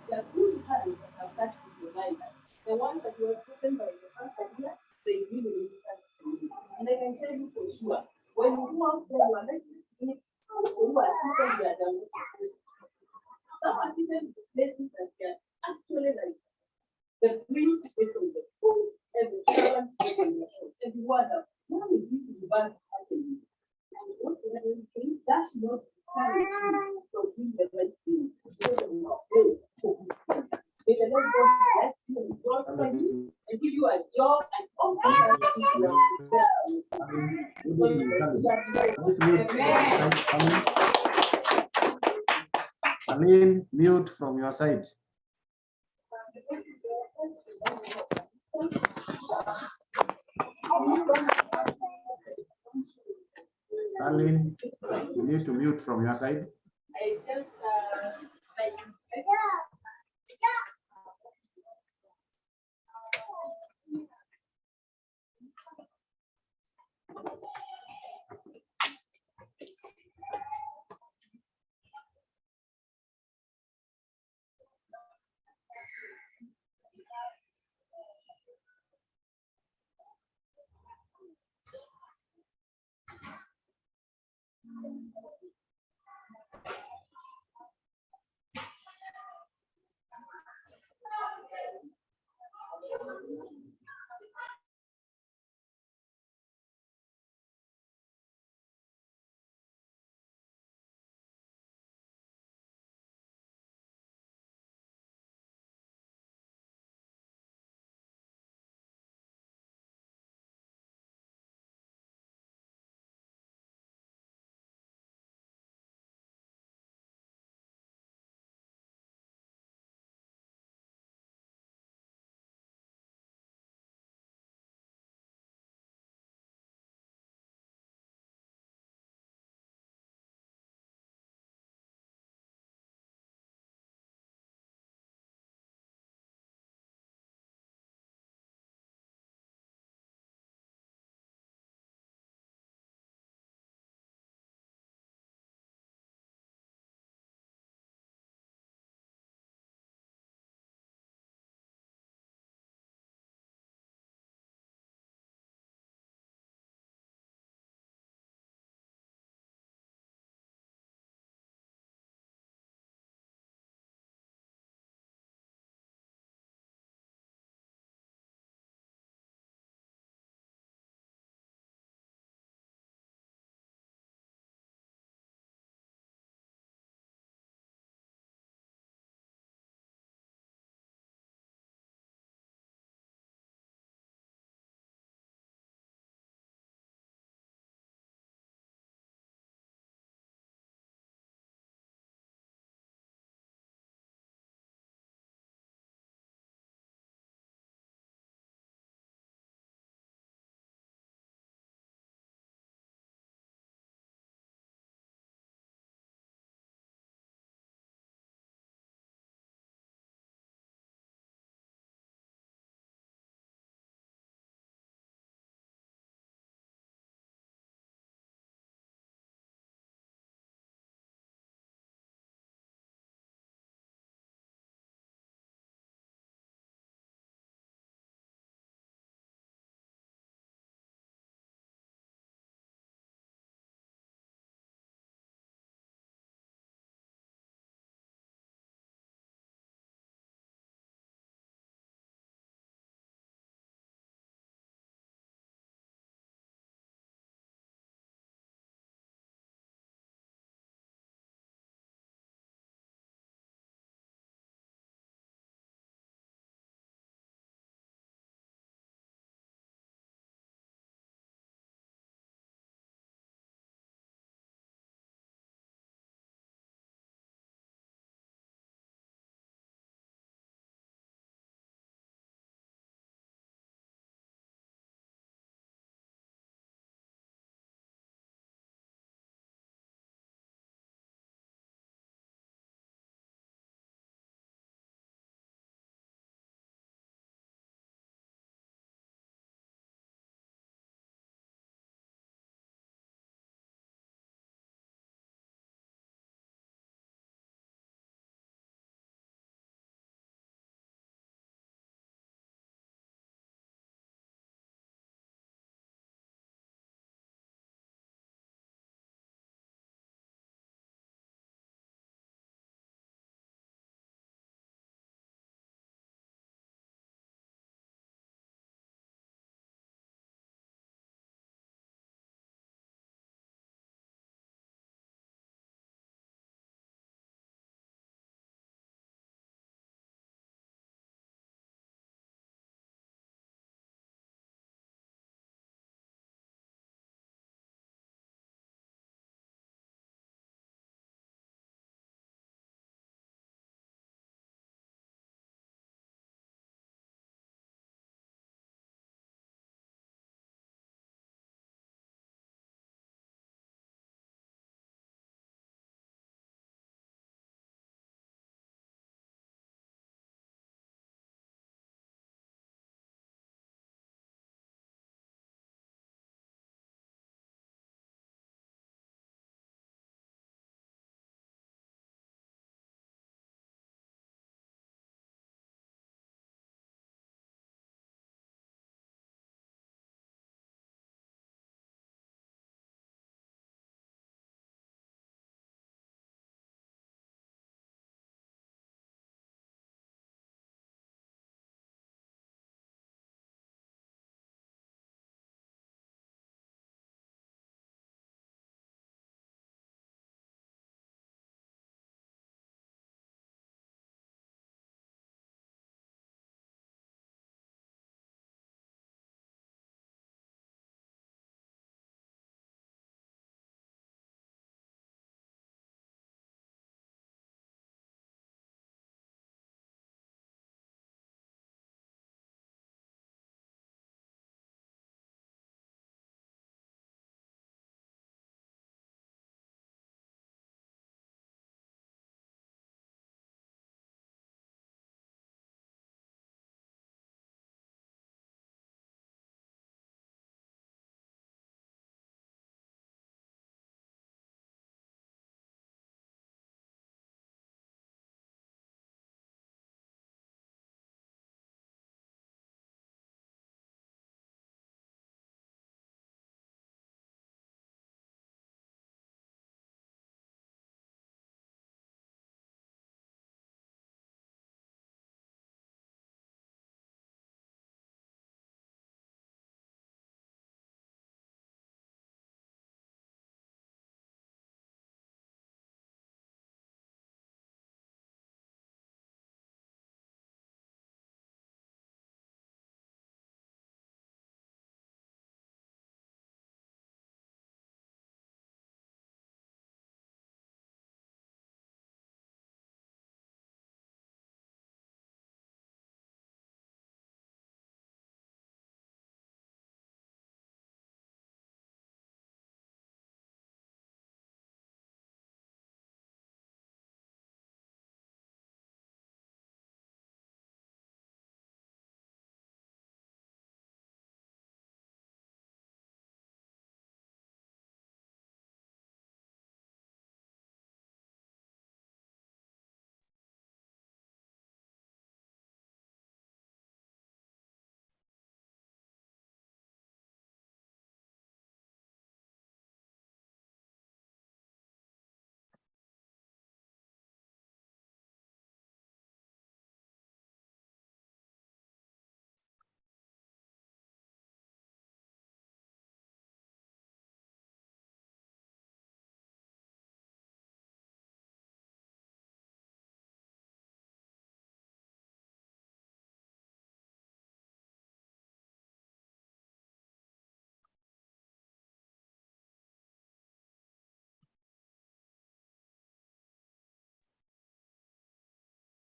There are two habits that have touched in your life. The one that was spoken by the pastor here, they really start to you. And I can tell you for sure, when you go out there, you are likely to meet people who are seated where they are not supposed to sit. Some are seated in places that they are actually like the prince is on the foot and the servant is on the foot. And you wonder, why is this reverse happening? And what the Bible is saying, that should not discourage you from doing the right thing. Because of your faith for good thing. May the Lord God bless you and prosper you and give you a job and all the other things you have Aline, mute from your side. Aline, you need to mute from your side. I just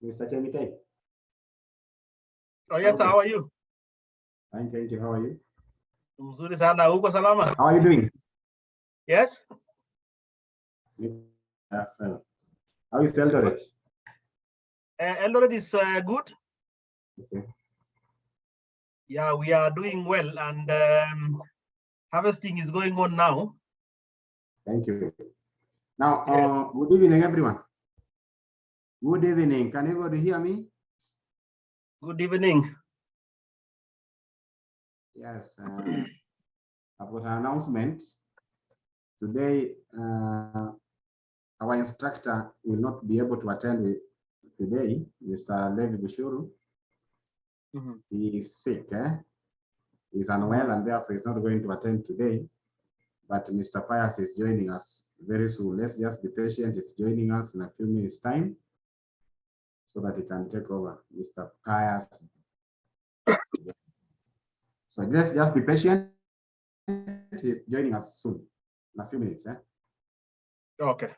Mr. Chemite. Oh, yes, how are you? Fine, thank you. How are you? Mzuri sana, uko salama? How are you doing? Yes? Well, how is Eldoret? Eldoret is good. Okay. Yeah, we are doing well, and harvesting is going on now. Thank you. Now, Yes. good evening, everyone. Good evening. Can everybody hear me? Good evening. Yes. I've got an announcement. Today, our instructor will not be able to attend today, Mr. Levi Bushuru. He is sick. He's unwell, and therefore he's not going to attend today. But Mr. Pius is joining us very soon. Let's just be patient. He's joining us in a few minutes' time so that he can take over. Mr. Pius. So let's just be patient. He's joining us soon, in a few minutes. Okay.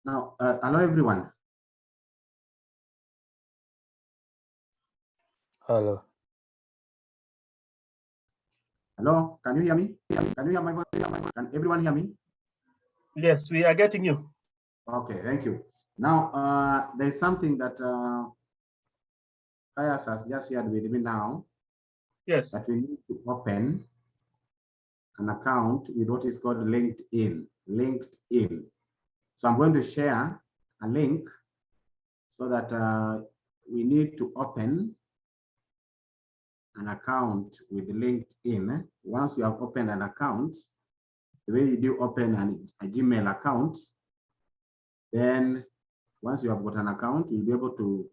Now, hello, everyone. Hello. Hello, can you hear me? Can you hear my voice? Can everyone hear me? Yes, we are getting you. Okay, thank you. Now, there's something that Pius has just shared with me now. Yes. That we need to open an account with what is called LinkedIn. LinkedIn. So I'm going to share a link so that we need to open an account with LinkedIn. Once you have opened an account, the way you do open a Gmail account, then once you have got an account, you'll be able to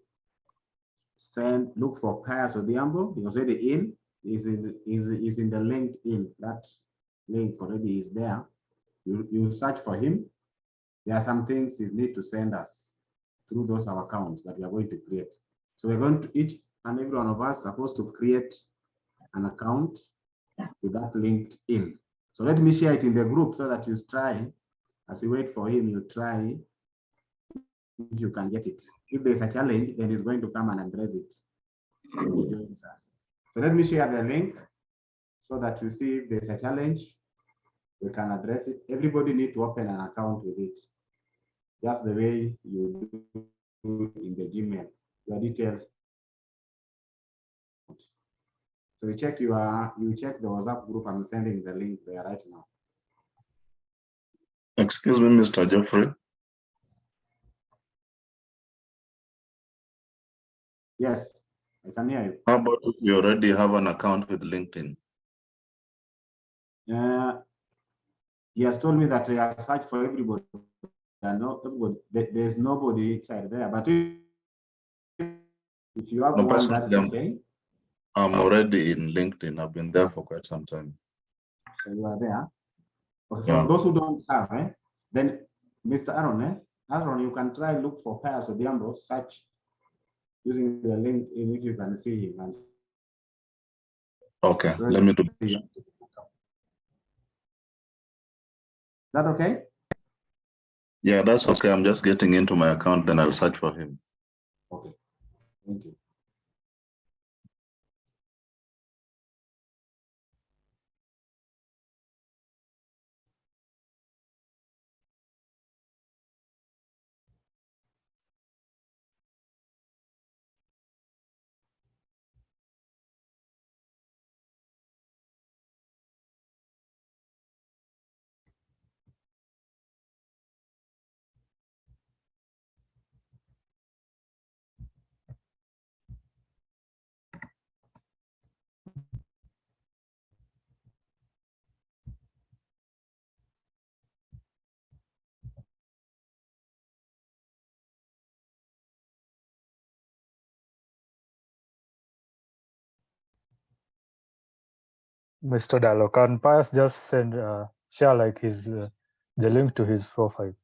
look for Pius Odhiambo. He was already in, is in the LinkedIn. That link already is there. You search for him. There are some things you need to send us through those our accounts that we are going to create. So we're going to, each and every one of us supposed to create an account with that linked in. So let me share it in the group so that you try, as we wait for him, you try if you can get it. If there's a challenge, then he's going to come and address it when he joins us. So let me share the link so that you see if there's a challenge, we can address it. Everybody need to open an account with it. Just the way you do in the Gmail, your details. So you check the WhatsApp group. I'm sending the link there right now. Excuse me, Mr. Geoffrey. Yes, I can hear you. How about if you already have an account with LinkedIn? He has told me that he has searched for everybody. There's nobody inside there. But if you have one, that's okay. I'm already in LinkedIn. I've been there for quite some time. So you are there. Okay, Yeah. for those who don't have, then Mr. Aaron, Aaron, you can try look for Pius Odhiambo, search using the link in which you can see him. And okay, let me do it. Is that okay? Yeah, that's okay. I'm just getting into my account, then I'll search for him. Okay, thank you. Mr. Dallo, can Pius just send share like his the link to his profile?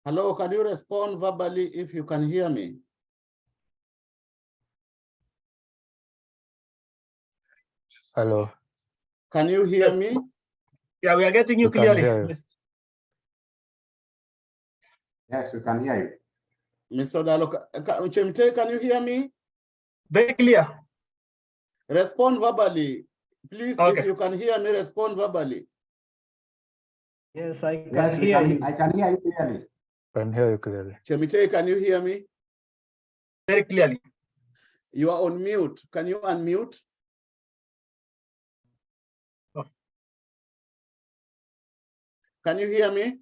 Hello, can you respond verbally if you can hear me? Hello. Can you hear Yes. me? Yeah, we are getting you We can clearly. hear you. Miss- Yes, we can hear you. Mr. Chemte, can you hear me? Very clear. Respond verbally. Please, Okay. if you can hear me, respond verbally. Yes, I can Yes, hear you. I can hear you clearly. Can hear you clearly. Chemite, can you hear me? Very clearly. You are on mute. Can you unmute? Oh. Can you hear me?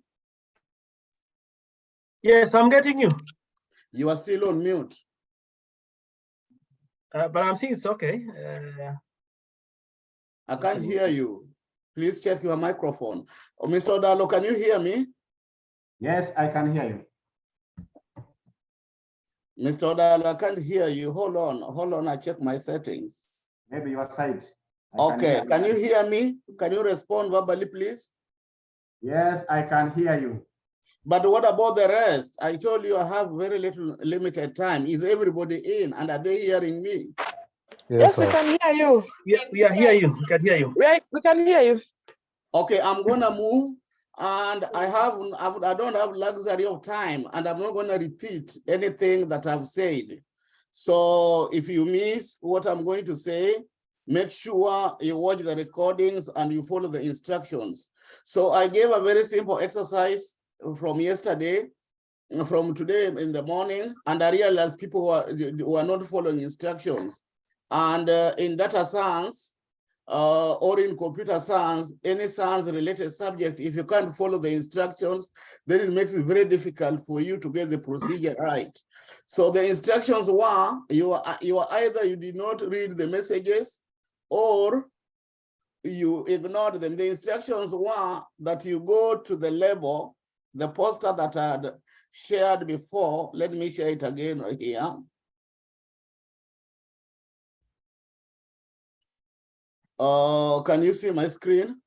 Yes, I'm getting you. You are still on mute. But I'm seeing it's okay. I can't hear you. Please check your microphone. Oh, Mr. Dalo, can you hear me? Yes, I can hear you. Mr. Dalo, I can't hear you. Hold on. I check my settings. Maybe your side. Okay, can you hear me? Can you respond verbally, please? Yes, I can hear you. But what about the rest? I told you I have very limited time. Is everybody in and are they hearing me? Yes, we sir. can hear you. We are hear you. We can hear you. We can hear you. Okay, I'm gonna move, and I don't have luxury of time, and I'm not gonna repeat anything that I've said. So if you miss what I'm going to say, make sure you watch the recordings and you follow the instructions. So I gave a very simple exercise from yesterday, from today in the morning, and I realized people were not following instructions. And in data science, or in computer science, any science-related subject, if you can't follow the instructions, then it makes it very difficult for you to get the procedure right. So the instructions were, you either you did not read the messages or you ignored them. The instructions were that you go to the label, the poster that I had shared before. Let me share it again right here. Can you see my screen?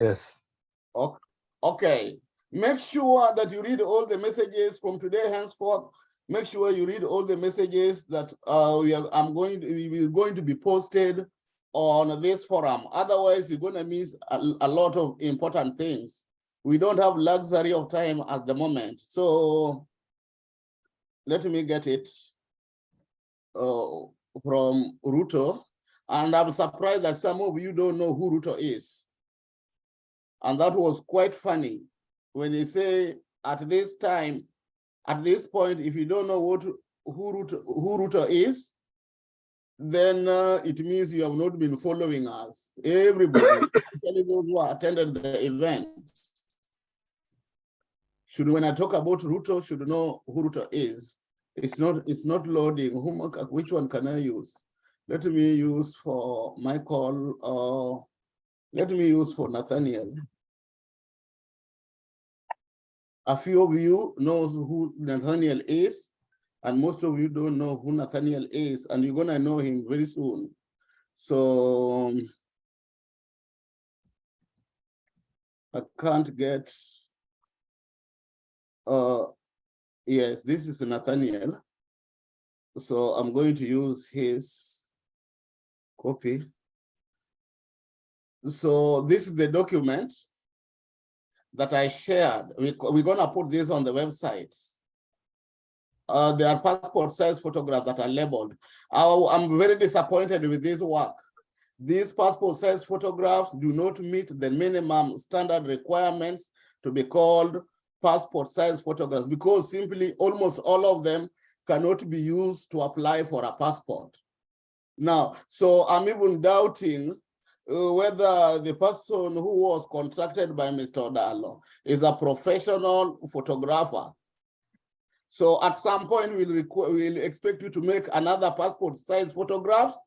Yes. Okay. Make sure that you read all the messages from today henceforth. Make sure you read all the messages that we're going to be posted on this forum. Otherwise, you're going to miss a lot of important things. We don't have luxury of time at the moment. So let me get it from Ruto. And I'm surprised that some of you don't know who Ruto is. And that was quite funny when they say at this time, at this point, if you don't know who Ruto is, then it means you have not been following us. Everybody, especially those who attended the event, when I talk about Ruto, should know who Ruto is. It's not loading. Which one can I use? Let me use for Michael. Let me use for Nathaniel. A few of you know who Nathaniel is, and most of you don't know who Nathaniel is, and you're gonna know him very soon. So I can't get, yes, this is Nathaniel. So I'm going to use his copy. So this is the document that I shared. We're gonna put this on the website. There are passport size photographs that are labeled. I'm very disappointed with this work. These passport size photographs do not meet the minimum standard requirements to be called passport size photographs because simply almost all of them cannot be used to apply for a passport. Now, so I'm even doubting whether the person who was contracted by Mr. Odalo is a professional photographer. So at some point, we'll expect you to make another passport size photographs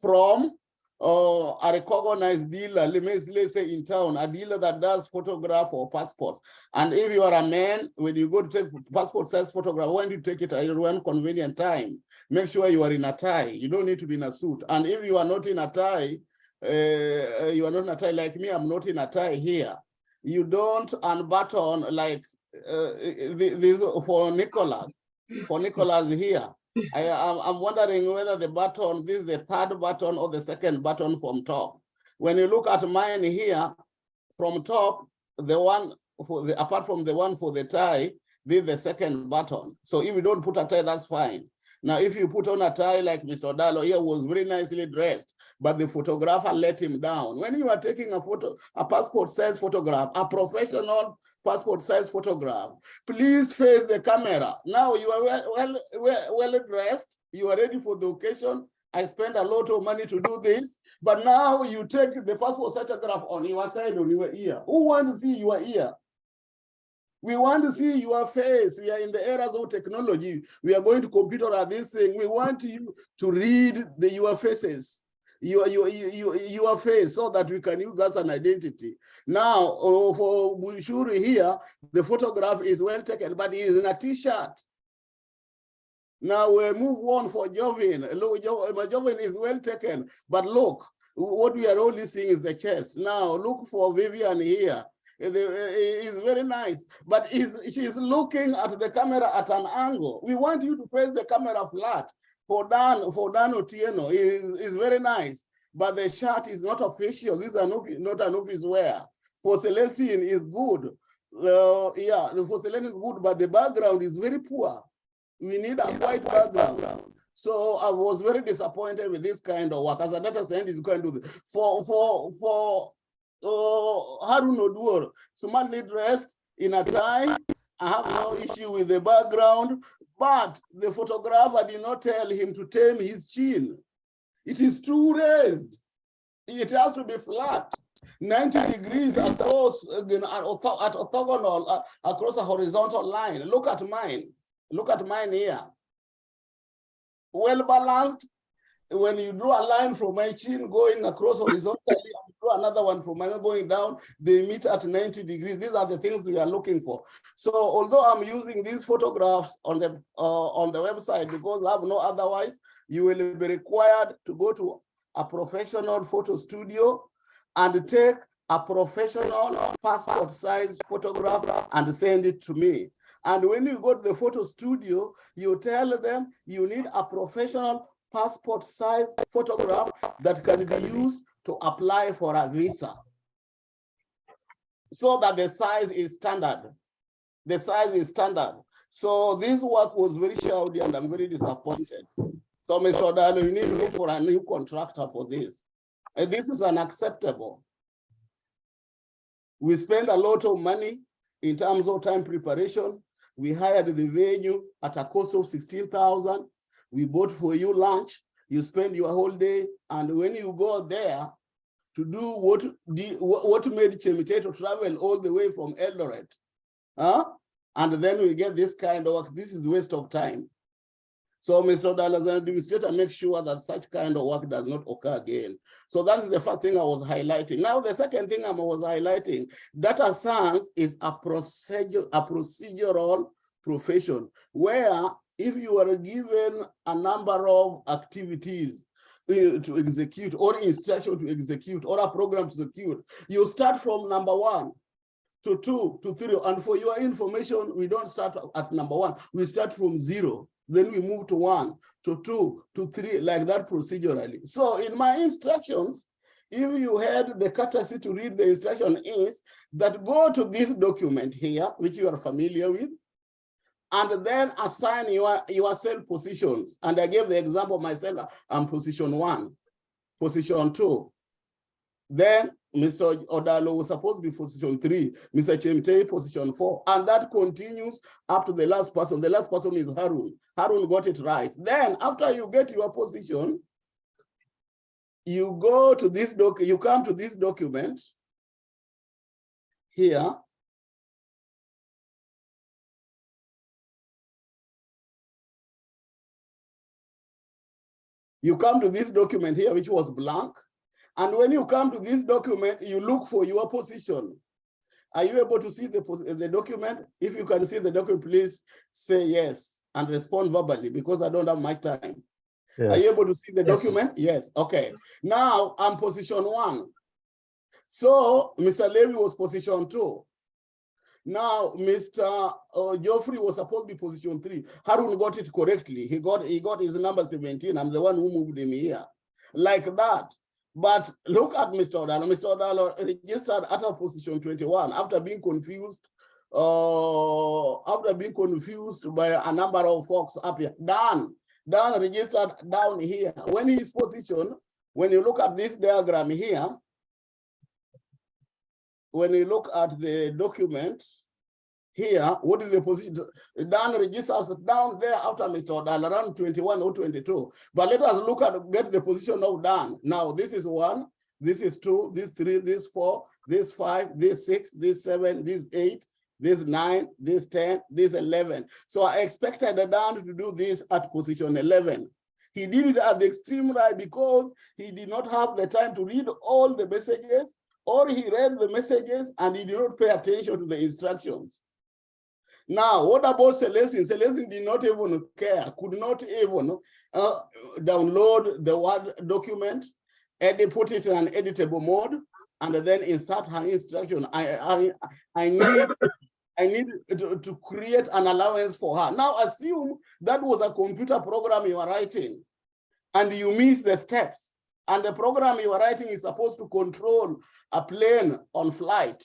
from a recognized dealer, let's say in town, a dealer that does photograph or passports. And if you are a man, when you go to take passport size photograph, when you take it at one convenient time, make sure you are in a tie. You don't need to be in a suit. And if you are not in a tie, you are not in a tie like me, I'm not in a tie here. you don't unbutton like this for Nicholas. For Nicholas here, I'm wondering whether the button, this is the third button or the second button from top. When you look at mine here, from top, the one for the, apart from the one for the tie, this is the second button. So if you don't put a tie, that's fine. Now, if you put on a tie like Mr. Dalo here was very nicely dressed, but the photographer let him down. When you are taking a photo, a passport size photograph, a professional passport size photograph, please face the camera. Now you are well dressed, you are ready for the occasion. I spend a lot of money to do this, but now you take the passport photograph on your side, on your ear. Who wants to see your ear? We want to see your face. We are in the eras of technology. We are going to computer at this thing. We want you to read your faces, your face, so that we can use that as an identity. Now, for Bushuri here, the photograph is well taken, but he is in a t-shirt. Now we move on for Jovin. Look, Jovin is well taken, but look, what we are only seeing is the chest. Now look for Vivian here. Is very nice, but she's looking at the camera at an angle. We want you to face the camera flat. For Dan Otieno is very nice, but the shirt is not official. This is not an office wear. For Celestine is good. Yeah, for Celestine is good, but the background is very poor. We need a white background. So I was very disappointed with this kind of work. As a data scientist, you can do this. For Harun Oduor, smartly dressed in a tie. I have no issue with the background, but the photographer did not tell him to tame his chin. It is too raised. It has to be flat, 90 degrees across, at orthogonal, across a horizontal line. Look at mine. Look at mine here. Well balanced. When you draw a line from my chin going across horizontally, and draw another one from mine going down, they meet at 90 degrees. These are the things we are looking for. So although I'm using these photographs on the website because I have no otherwise, you will be required to go to a professional photo studio and take a professional passport size photograph and send it to me. And when you go to the photo studio, you tell them you need a professional passport size photograph that can be used to apply for a visa, so that the size is standard. The size is standard. So this work was very shoddy and I'm very disappointed. So Mr. Dalo, you need to look for a new contractor for this. And this is unacceptable. We spend a lot of money in terms of time preparation. We hired the venue at a cost of 16,000. We bought for you lunch. You spend your whole day, and when you go there to do what made Chemite to travel all the way from Eldoret, and then we get this kind of work. This is waste of time. So Mr. Dallas, as an administrator, make sure that such kind of work does not occur again. So that is the first thing I was highlighting. Now, the second thing I was highlighting, data science is a procedural profession where if you are given a number of activities to execute or instruction to execute or a program to execute, you start from number 1 to 2 to 3. And for your information, we don't start at number 1. We start from 0. Then we move to 1, to 2, to 3, like that procedurally. So in my instructions, if you had the courtesy to read the instruction is that go to this document here, which you are familiar with, and then assign yourself positions. And I gave the example myself, I'm position 1, position 2. Then Mr. Odalo was supposed to be position 3, Mr. Chemte position 4, and that continues up to the last person. The last person is Harun. Harun got it right. Then after you get your position, you go to this you come to this document here. You come to this document here, which was blank. And when you come to this document, you look for your position. Are you able to see the document? If you can see the document, please say yes and respond verbally because I don't have my time. Yes. Are you able to see the document? Yes. Okay. Now I'm position 1. So Mr. Levy was position 2. Now, Mr. Geoffrey was supposed to be position 3. Harun got it correctly. He got his number 17. I'm the one who moved him here. Like that. But look at Mr. Odalo. Mr. Odalo registered at a position 21 after being confused. After being confused by a number of folks up here. Dan registered down here. When his position, when you look at this diagram here, when you look at the document here, what is the position? Dan registers down there after Mr. Odal around 21 or 22. But let us look at get the position of Dan. Now this is 1, this is 2, this 3, this 4, this 5, this 6, this 7, this 8, this 9, this 10, this 11. So I expected Dan to do this at position 11. He did it at the extreme right because he did not have the time to read all the messages, or he read the messages and he did not pay attention to the instructions. Now, what about Celestine? Celestine did not even care, could not even download the Word document, put it in an editable mode, and then insert her instruction. I need to create an allowance for her. Now, assume that was a computer program you are writing, and you miss the steps. And the program you are writing is supposed to control a plane on flight.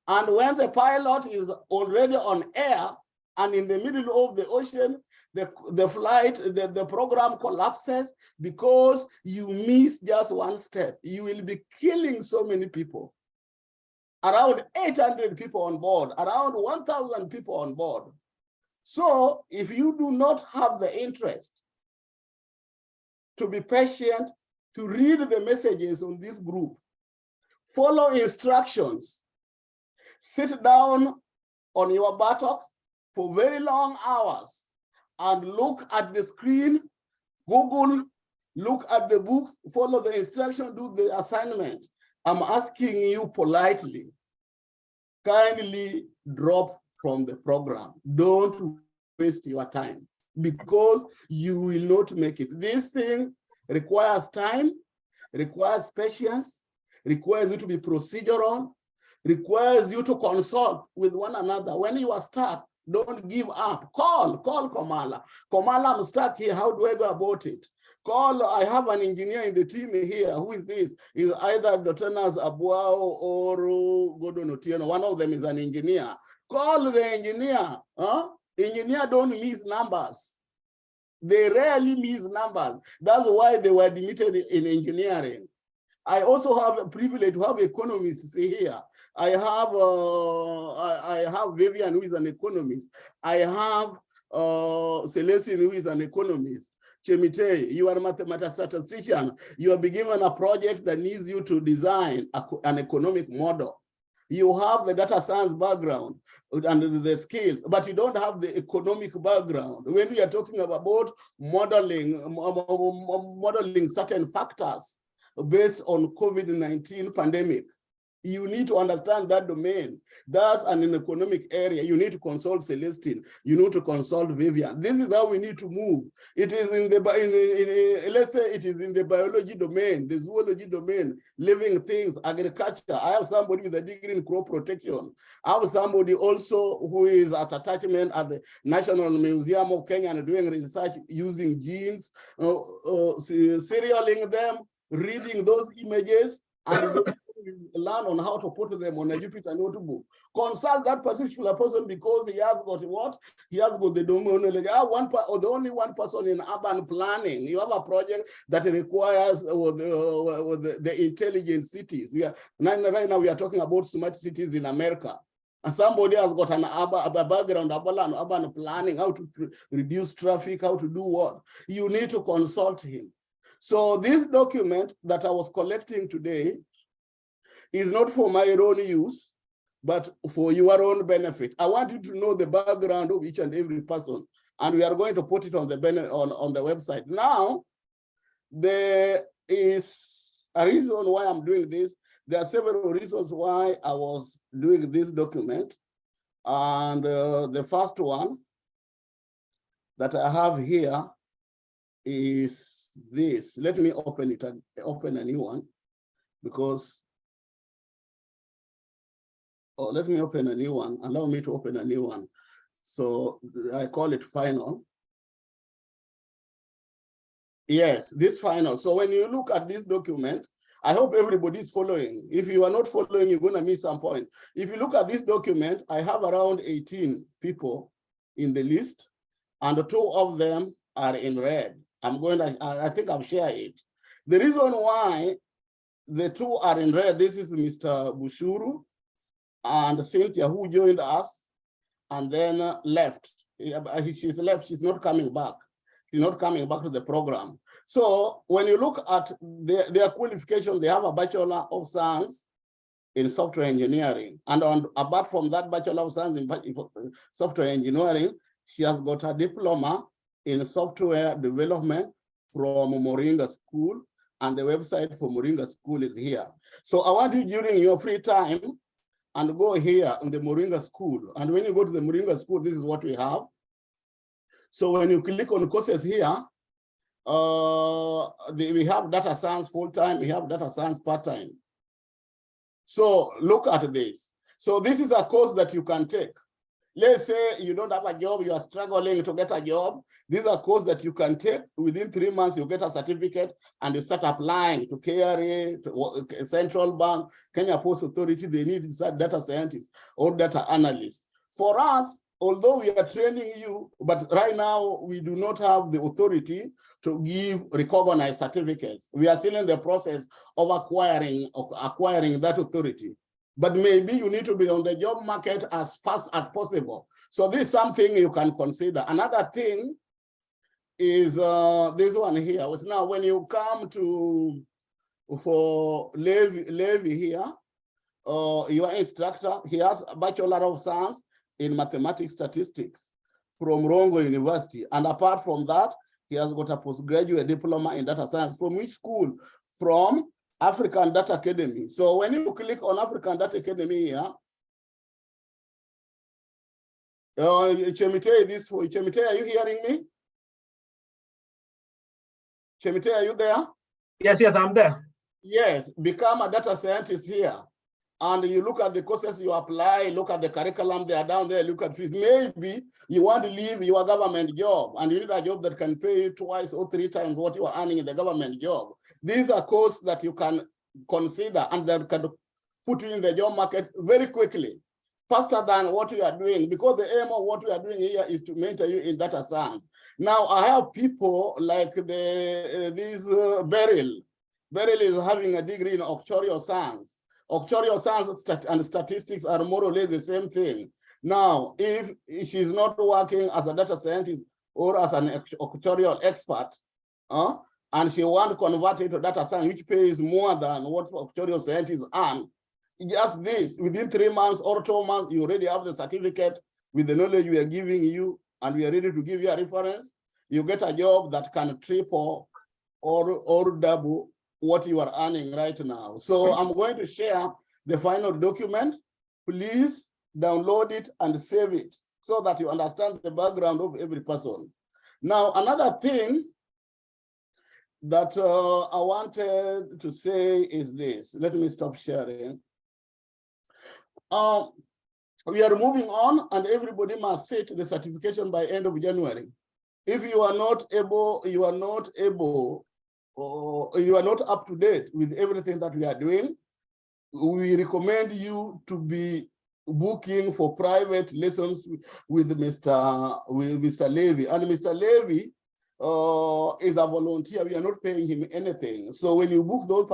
And when the pilot is already on air and in the middle of the ocean, the program collapses because you miss just one step. You will be killing so many people. Around 800 people on board, around 1,000 people on board. So if you do not have the interest to be patient, to read the messages on this group, follow instructions, sit down on your buttocks for very long hours and look at the screen, Google, look at the books, follow the instruction, do the assignment. I'm asking you politely, kindly drop from the program. Don't waste your time because you will not make it. This thing requires time, requires patience, requires you to be procedural, requires you to consult with one another. When you are stuck, don't give up. Call Komala. Komala, I'm stuck here. How do I go about it? Call, I have an engineer in the team here. Who is this? Is either Dotenas Abuao or Godon Otieno. One of them is an engineer. Call the engineer. Engineer don't miss numbers. They rarely miss numbers. That's why they were admitted in engineering. I also have a privilege to have economists here. I have Vivian, who is an economist. I have Celestine, who is an economist. Chemite, you are a mathematician. You have been given a project that needs you to design an economic model. You have the data science background and the skills, but you don't have the economic background. When we are talking about modeling certain factors based on COVID-19 pandemic, you need to understand that domain. That's an economic area. You need to consult Celestine. You need to consult Vivian. This is how we need to move. It is in the let's say it is in the biology domain, the zoology domain, living things, agriculture. I have somebody with a degree in crop protection. I have somebody also who is at attachment at the National Museum of Kenya and doing research using genes, serialing them, reading those images, and learn on how to put them on a Jupyter notebook. Consult that particular person because he has got what? He has got the domain. The only one person in urban planning. You have a project that requires the intelligent cities. Right now we are talking about smart cities in America. And somebody has got a background, urban planning, how to reduce traffic, how to do what. You need to consult him. So this document that I was collecting today is not for my own use, but for your own benefit. I want you to know the background of each and every person, and we are going to put it on the website. Now, there is a reason why I'm doing this. There are several reasons why I was doing this document. And the first one that I have here is this. Let me open a new one, because Oh, let me open a new one. Allow me to open a new one. So I call it final. Yes, this final. So when you look at this document, I hope everybody is following. If you are not following, you're going to miss some point. If you look at this document, I have around 18 people in the list, and 2 of them are in red. I think I've shared it. The reason why the 2 are in red, this is Mr. Bushuru and Cynthia, who joined us and then left. She's left, she's not coming back. She's not coming back to the program. So when you look at their qualifications, they have a Bachelor of Science in Software Engineering. And apart from that Bachelor of Science in Software Engineering, she has got a diploma in software development from Moringa School, and the website for Moringa School is here. So I want you during your free time and go here in the Moringa School. And when you go to the Moringa School, this is what we have. So when you click on courses here, we have data science full-time, we have data science part-time. So look at this. So this is a course that you can take. Let's say you don't have a job, you are struggling to get a job. This is a course that you can take. Within 3 months, you get a certificate and you start applying to KRA, to Central Bank, Kenya Post Authority. They need data scientists or data analysts. For us, although we are training you, but right now we do not have the authority to give recognized certificates. We are still in the process of acquiring that authority. But maybe you need to be on the job market as fast as possible. So this is something you can consider. Another thing is this one here. Now, when you come for Levi here, your instructor, he has a Bachelor of Science in Mathematics Statistics from Rongo University. And apart from that, he has got a postgraduate diploma in data science. From which school? From African Data Academy. So when you click on African Data Academy here, Chemite, Chemite, are you hearing me? Chemite, are you there? Yes, I'm there. Yes, become a data scientist here. And you look at the courses you apply, look at the curriculum, they are down there, look at fees. Maybe you want to leave your government job and you need a job that can pay you 2 or 3 times what you are earning in the government job. These are courses that you can consider and that can put you in the job market very quickly, faster than what you are doing, because the aim of what we are doing here is to mentor you in data science. Now, I have people like Beryl. Beryl is having a degree in actuarial science. Actuarial science and statistics are more or less the same thing. Now, if she's not working as a data scientist or as an actuarial expert, and she wants to convert it to data science, which pays more than what actuarial scientists earn, just this, within 3 months or 2 months, you already have the certificate with the knowledge we are giving you, and we are ready to give you a reference. You get a job that can triple or double what you are earning right now. So I'm going to share the final document. Please download it and save it so that you understand the background of every person. Now, another thing that I wanted to say is this. Let me stop sharing. We are moving on, and everybody must set the certification by end of January. If you are not able, or you are not up to date with everything that we are doing, we recommend you to be booking for private lessons with Mr. Levy. And Mr. Levy is a volunteer. We are not paying him anything. So when you book those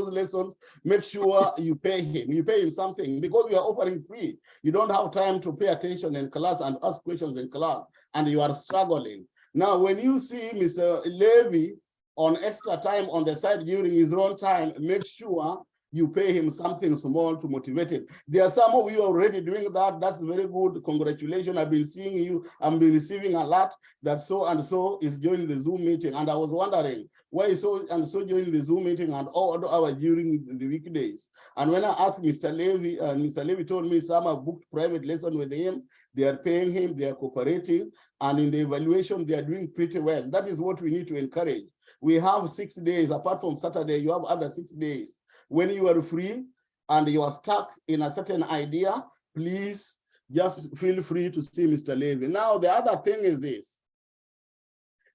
lessons, make sure you pay him. You pay him something, because we are offering free. You don't have time to pay attention in class and ask questions in class, and you are struggling. Now, when you see Mr. Levy on extra time on the side during his own time, make sure you pay him something small to motivate him. There are some of you already doing that. That's very good. Congratulations. I've been seeing you. I've been receiving a lot that so and so is joining the Zoom meeting. And I was wondering why so and so joining the Zoom meeting and all hours during the weekdays. And when I asked Mr. Levy, Mr. Levy told me some have booked private lesson with him. They are paying him, they are cooperating, and in the evaluation, they are doing pretty well. That is what we need to encourage. We have 6 days, apart from Saturday, you have other 6 days. When you are free, and you are stuck in a certain idea, please just feel free to see Mr. Levy. Now, the other thing is this.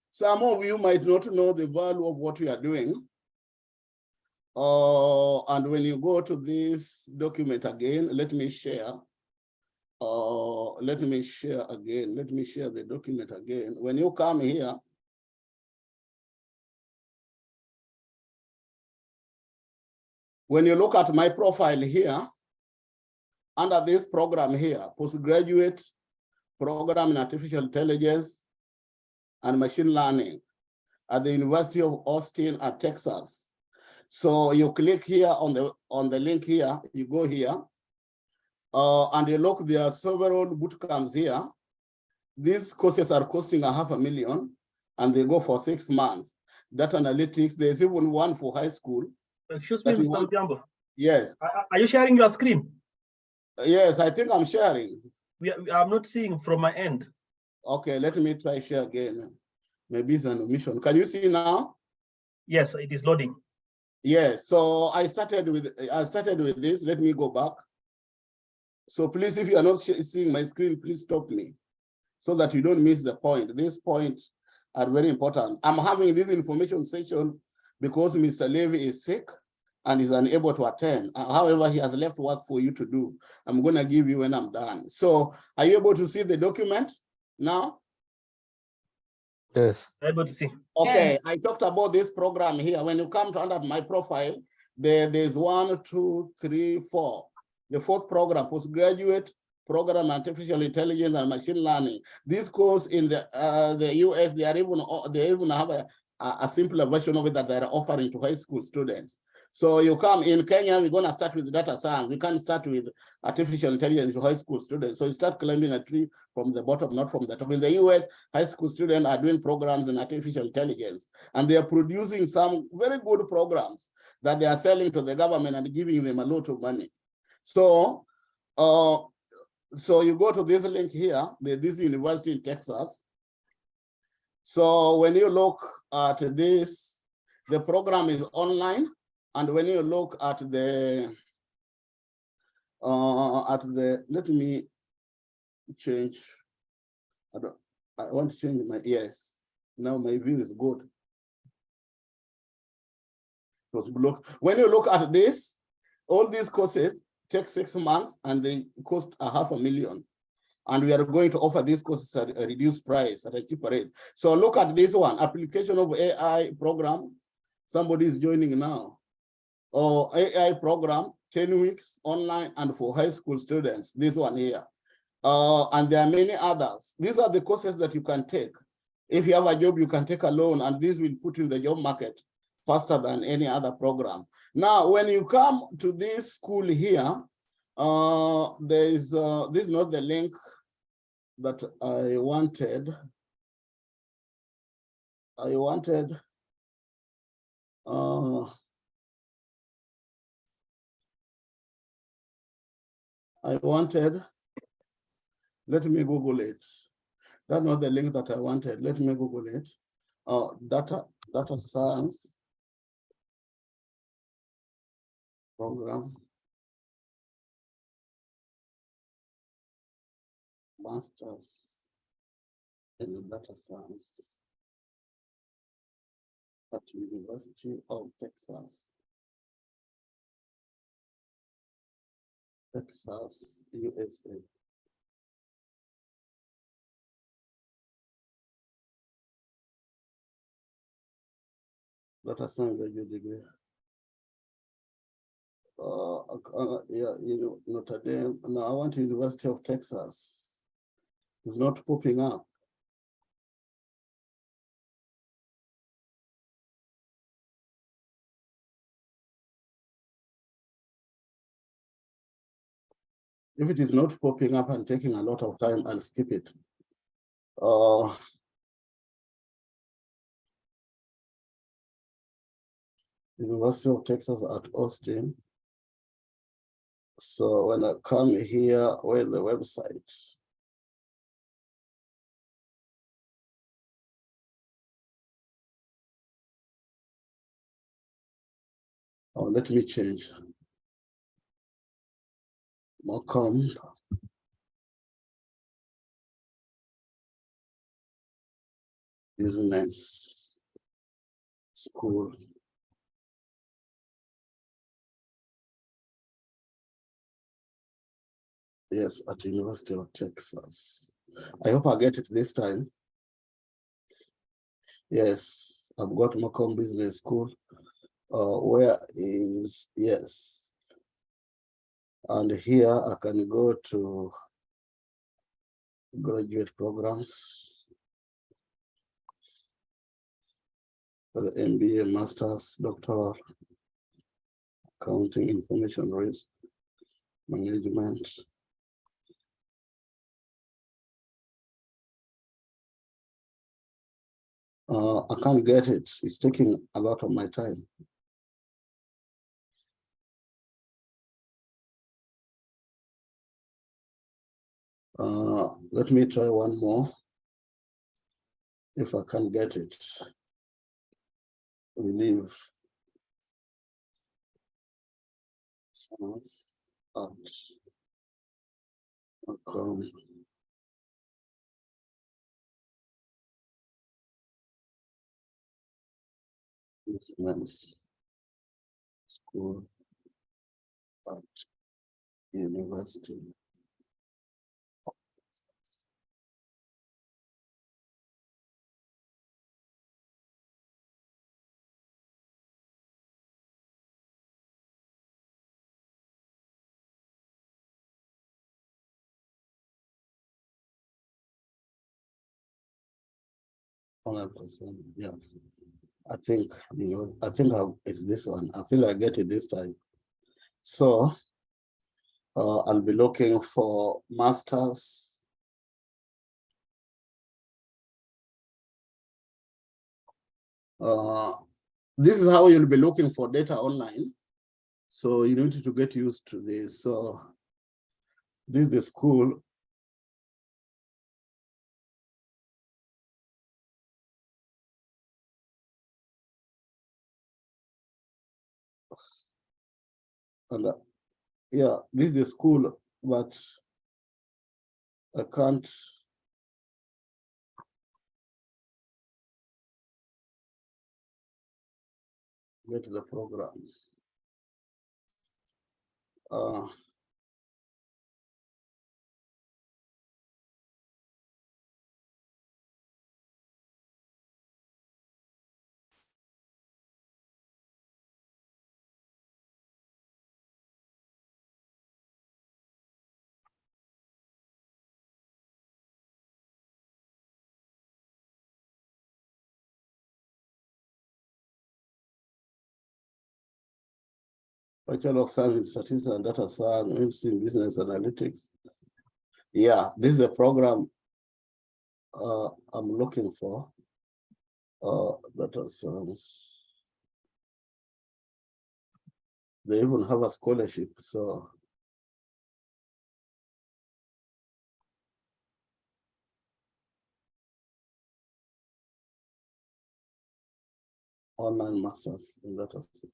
Some of you might not know the value of what we are doing. And when you go to this document again, let me share. Let me share again. Let me share the document again. When you come here, when you look at my profile here, under this program here, postgraduate program in artificial intelligence and machine learning at the University of Austin at Texas. So you click here on the link here, you go here, and you look, there are several boot camps here. These courses are costing $500,000 and they go for 6 months. Data analytics, there's even one for high school. Excuse me, Mr. Odhiambo. Yes. Are you sharing your screen? Yes, I think I'm sharing. I'm not seeing from my end. Okay, let me try share again. Maybe it's an omission. Can you see now? Yes, it is loading. Yes, so I started with this. Let me go back. So please, if you are not seeing my screen, please stop me so that you don't miss the point. These points are very important. I'm having this information session because Mr. Levy is sick and is unable to attend. However, he has left work for you to do. I'm going to give you when I'm done. So are you able to see the document now? Yes. Able to see. Okay, Yes. I talked about this program here. When you come to under my profile, there's 1, 2, 3, 4. The fourth program, postgraduate program, artificial intelligence and machine learning. This course in the US, they even have a simpler version of it that they're offering to high school students. So you come in Kenya, we're gonna start with data science. We can't start with artificial intelligence to high school students. So you start climbing a tree from the bottom, not from the top. In the US, high school students are doing programs in artificial intelligence, and they are producing some very good programs that they are selling to the government and giving them a lot of money. So, so you go to this link here, this university in Texas. So when you look at this, the program is online, and when you look at the let me change. I want to change my, yes. Now my view is good. It was blocked. When you look at this, all these courses take 6 months and they cost $500,000. And we are going to offer these courses at a reduced price, at a cheaper rate. So look at this one, application of AI program. Somebody is joining now. Or AI program, 10 weeks online and for high school students, this one here. And there are many others. These are the courses that you can take. If you have a job, you can take a loan, and this will put you in the job market faster than any other program. Now, when you come to this school here, this is not the link that I wanted. I wanted let me Google it. That's not the link that I wanted. Let me Google it. Data science program. Masters in data science at University of Texas. Texas, USA. Data science graduate degree. Yeah, Notre Dame. No, I want University of Texas. It's not popping up. If it is not popping up and taking a lot of time, I'll skip it. University of Texas at Austin. So when I come here, where's the website? Oh, let me change. Macomb Business School. Yes, at University of Texas. I hope I get it this time. Yes, I've got Macomb Business School. Where is, yes. And here I can go to graduate programs. MBA, Masters, Doctoral, Accounting, Information Risk, Management. I can't get it. It's taking a lot of my time. Let me try one more. If I can get it, we leave. Sounds at Macomb Business School at University. Yes. I think, it's this one. I think I get it this time. So I'll be looking for masters. This is how you'll be looking for data online. So you need to get used to this. So this is the school. And yeah, this is the school, but I can't get the program. Bachelor of Science in Statistics and Data Science, in Business Analytics. Yeah, this is a program I'm looking for. Data Science. They even have a scholarship, so. Online masters in data science.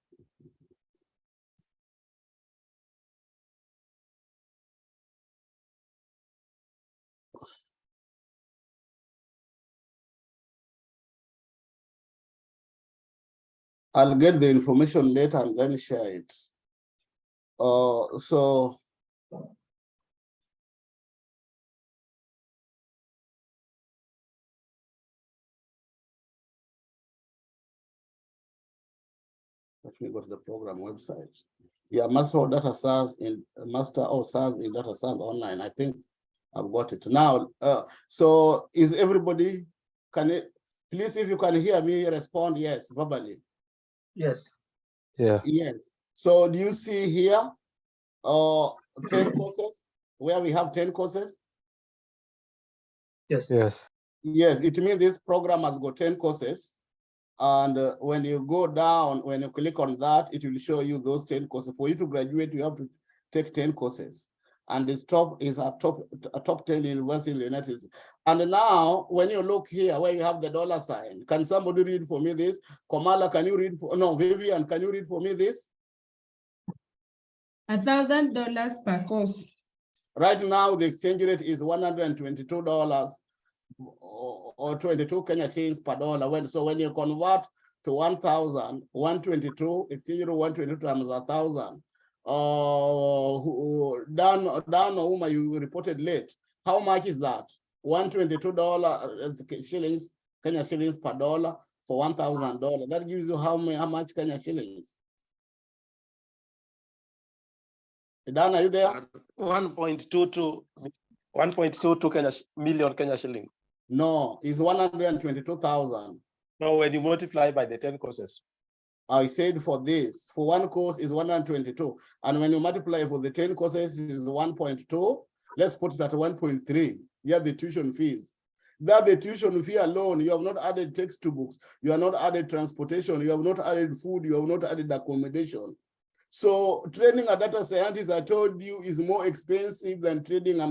I'll get the information later and then share it. So let me go to the program website. Yeah, Master of Data Science in Data Science Online. I think I've got it now. So is everybody, can it, please, if you can hear me, respond yes verbally. Yes. Yeah. Yes. So do you see here 10 courses where we have 10 courses? Yes. Yes. Yes, it means this program has got 10 courses. And when you go down, when you click on that, it will show you those 10 courses. For you to graduate, you have to take 10 courses. And this top is a top 10 university in the United States. And now, when you look here, where you have the $sign, can somebody read for me this? Kamala, can you read for, no, Vivian, can you read for me this? $1,000 per course. Right now, the exchange rate is $122 or 22 Kenya shillings per dollar. So when you convert to 1,000, 122, exchange rate 122 times 1,000. Dan Ouma, you reported late. How much is that? $122 shillings, Kenya shillings per dollar for $1,000. That gives you how much Kenya shillings? Dan, are you there? 1.22 million Kenya shillings. No, it's 122,000. No, when you multiply by the 10 courses. I said for this, for one course is 122. And when you multiply for the 10 courses is 1.2. Let's put it at 1.3. Yeah, the tuition fees. That the tuition fee alone, you have not added textbooks, you have not added transportation, you have not added food, you have not added accommodation. So training a data scientist, I told you, is more expensive than training a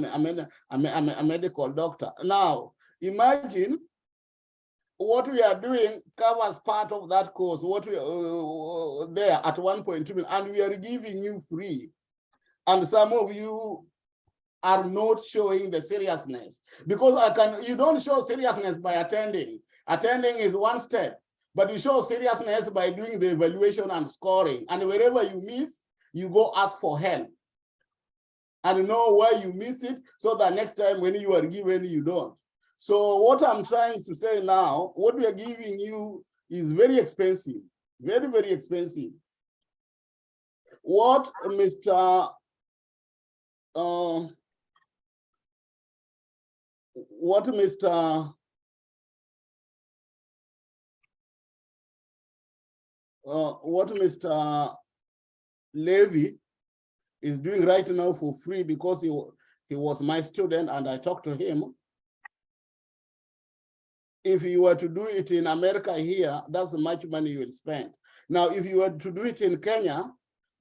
medical doctor. Now, imagine what we are doing covers part of that course, what we there at 1.2 million, and we are giving you free. And some of you are not showing the seriousness, because you don't show seriousness by attending. Attending is one step, but you show seriousness by doing the evaluation and scoring. And wherever you miss, you go ask for help and know where you miss it, so that next time when you are given, you don't. So what I'm trying to say now, what we are giving you is very expensive, very, very expensive. What Mr. Levy is doing right now for free, because he was my student and I talked to him. If you were to do it in America here, that's how much money you will spend. Now, if you were to do it in Kenya,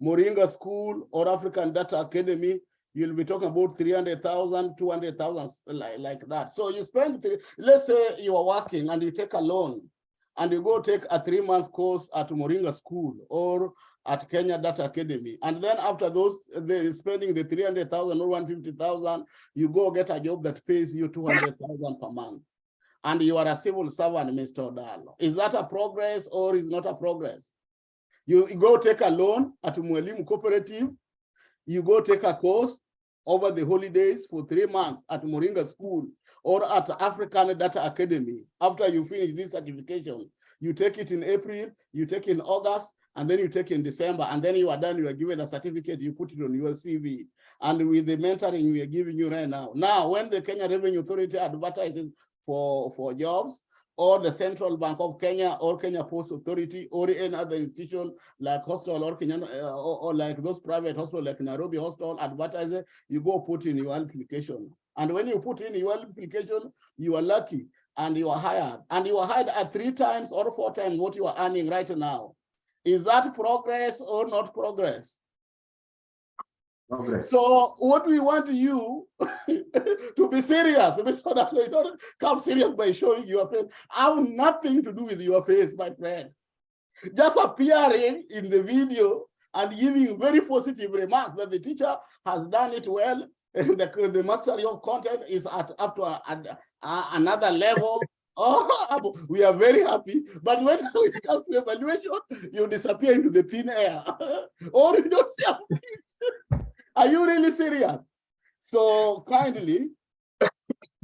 Moringa School or African Data Academy, you'll be talking about 300,000, 200,000, like that. So you spend, let's say you are working and you take a loan and you go take a 3-month course at Moringa School or at Kenya Data Academy. And then after those, spending the 300,000 or 150,000, you go get a job that pays you 200,000 per month. And you are a civil servant, Mr. Odalo. Is that a progress or is not a progress? You go take a loan at Mwalimu Cooperative, you go take a course over the holidays for 3 months at Moringa School or at African Data Academy. After you finish this certification, you take it in April, you take in August, and then you take in December, and then you are done, you are given a certificate, you put it on your CV. And with the mentoring we are giving you right now. Now, when the Kenya Revenue Authority advertises for jobs, or the Central Bank of Kenya or Kenya Post Authority or any other institution like hostel or Kenya or like those private hostel like Nairobi Hostel advertiser, you go put in your application. And when you put in your application, you are lucky and you are hired. And you are hired at 3 times or 4 times what you are earning right now. Is that progress or not progress? Progress. So what we want you to be serious, so that you don't come serious by showing your face. I have nothing to do with your face, my friend. Just appearing in the video and giving very positive remarks that the teacher has done it well, and the mastery of content is up to another level. Oh, we are very happy. But when it comes to evaluation, you disappear into the thin air, or you don't see a picture. Are you really serious? So kindly,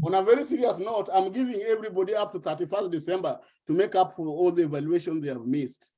on a very serious note, I'm giving everybody up to 31st December to make up for all the evaluations they have missed.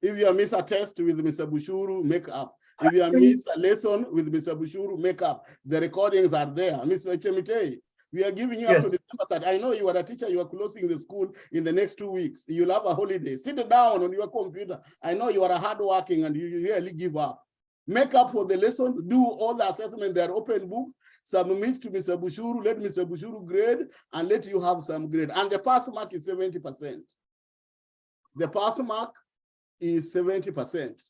If you have missed a test with Mr. Bushuru, make up. If you have missed a lesson with Mr. Bushuru, make up. The recordings are there. Mr. Chemitei, we are giving you up to December 3rd. I know you are a teacher, you are closing the school in the next 2 weeks. You'll have a holiday. Sit down on your computer. I know you are hardworking and you really give up. Make up for the lesson, do all the assessment, they are open books, submit to Mr. Bushuru, let Mr. Bushuru grade, and let you have some grade. And the pass mark is 70%. The pass mark is 70%.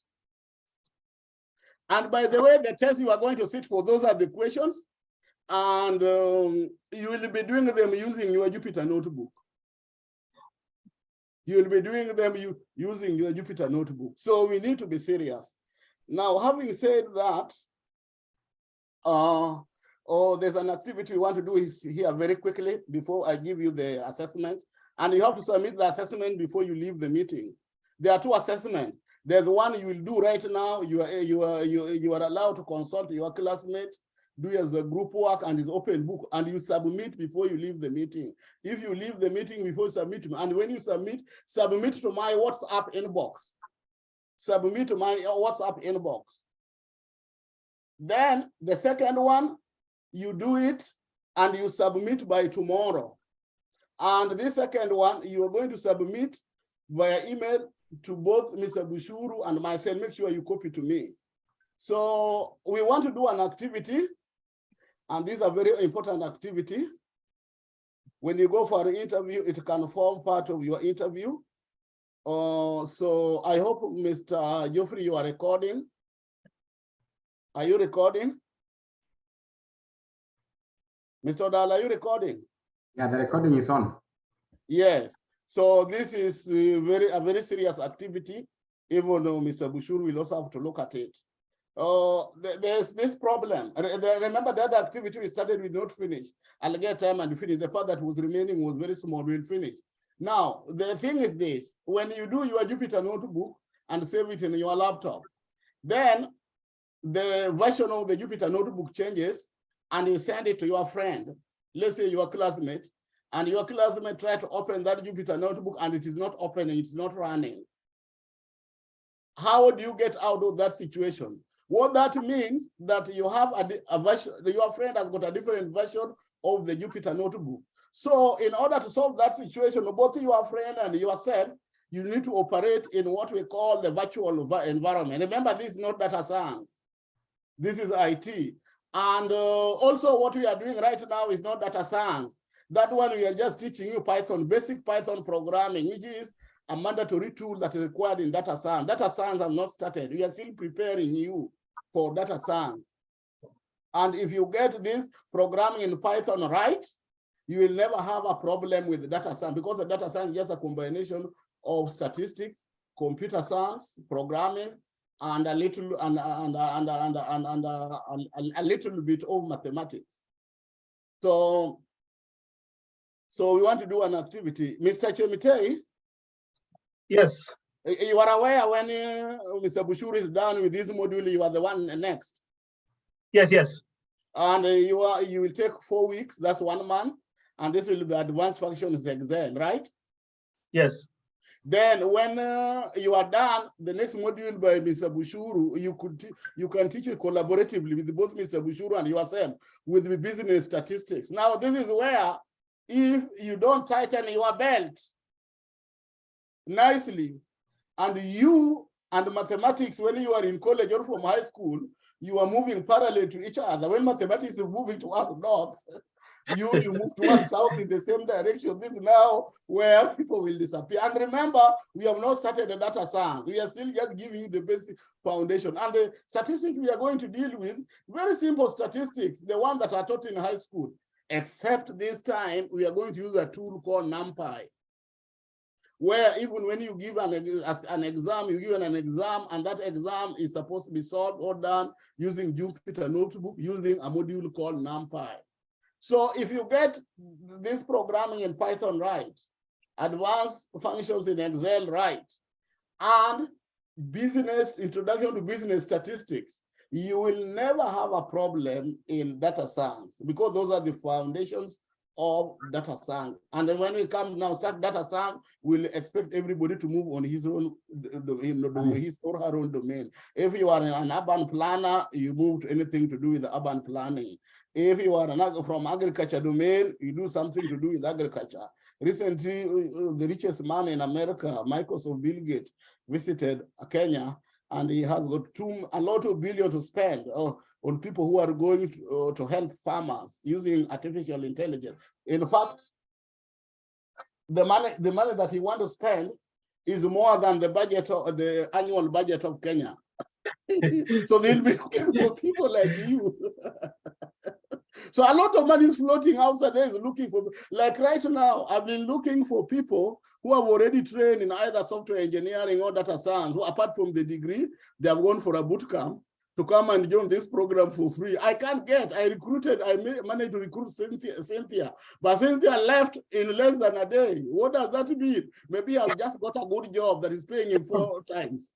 And by the way, the test you are going to sit for, those are the questions, and you will be doing them using your Jupyter notebook. You will be doing them using your Jupyter notebook. So we need to be serious. Now, having said that, or there's an activity we want to do here very quickly before I give you the assessment. And you have to submit the assessment before you leave the meeting. There are two assessments. There's one you will do right now. You are allowed to consult your classmate, do as the group work and is open book, and you submit before you leave the meeting. If you leave the meeting before you submit, and when you submit to my WhatsApp inbox. Submit to my WhatsApp inbox. Then the second one, you do it and you submit by tomorrow. And the second one, you are going to submit via email to both Mr. Bushuru and myself. Make sure you copy to me. So we want to do an activity, and this is a very important activity. When you go for an interview, it can form part of your interview. So I hope, Mr. Geoffrey, you are recording. Are you recording? Mr. Odal, are you recording? Yeah, the recording is on. Yes. So this is a very serious activity, even though Mr. Bushuru will also have to look at it. There's this problem. Remember that activity we started with not finished. I'll get time and finish. The part that was remaining was very small, we'll finish. Now, the thing is this, when you do your Jupyter notebook and save it in your laptop, then the version of the Jupyter notebook changes and you send it to your friend, let's say your classmate, and your classmate try to open that Jupyter notebook and it is not opening, it's not running. How do you get out of that situation? What that means that you have a version, your friend has got a different version of the Jupyter notebook. So in order to solve that situation, both your friend and yourself, you need to operate in what we call the virtual environment. Remember, this is not data science. This is IT. And also what we are doing right now is not data science. That one we are just teaching you Python, basic Python programming, which is a mandatory tool that is required in data science. Data science has not started. We are still preparing you for data science. And if you get this programming in Python right, you will never have a problem with the data science, because the data science is just a combination of statistics, computer science, programming, and a little a little bit of mathematics. So we want to do an activity. Mr. Chemitei. Yes. You are aware when Mr. Bushuru is done with this module, you are the one next. Yes, yes. And you will take 4 weeks, that's 1 month. And this will be advanced functions Excel, right? Yes. Then when you are done, the next module by Mr. Bushuru, you can teach it collaboratively with both Mr. Bushuru and yourself with the business statistics. Now, this is where if you don't tighten your belt nicely, and you and mathematics, when you are in college or from high school, you are moving parallel to each other. When mathematics is moving towards north, you move towards south in the same direction. This is now where people will disappear. And remember, we have not started the data science. We are still just giving you the basic foundation. And the statistics we are going to deal with, very simple statistics, the ones that are taught in high school, except this time we are going to use a tool called NumPy, where even when you give an exam, you give an exam, and that exam is supposed to be solved or done using Jupyter Notebook, using a module called NumPy. So if you get this programming in Python right, advanced functions in Excel right, and introduction to business statistics, you will never have a problem in data science, because those are the foundations of data science. And then when we come now start data science, we'll expect everybody to move on his own his or her own domain. If you are an urban planner, you move to anything to do with the urban planning. If you are from agriculture domain, you do something to do with agriculture. Recently, the richest man in America, Microsoft Bill Gates, visited Kenya, and he has got a lot of billion to spend on people who are going to help farmers using artificial intelligence. In fact, the money that he wants to spend is more than the annual budget of Kenya. So they'll be looking for people like you. So a lot of money is floating outside there, is looking for, like right now, I've been looking for people who have already trained in either software engineering or data science, who apart from the degree, they have gone for a boot camp to come and join this program for free. I can't get, I managed to recruit Cynthia, but Cynthia left in less than a day. What does that mean? Maybe I've just got a good job that is paying him 4 times.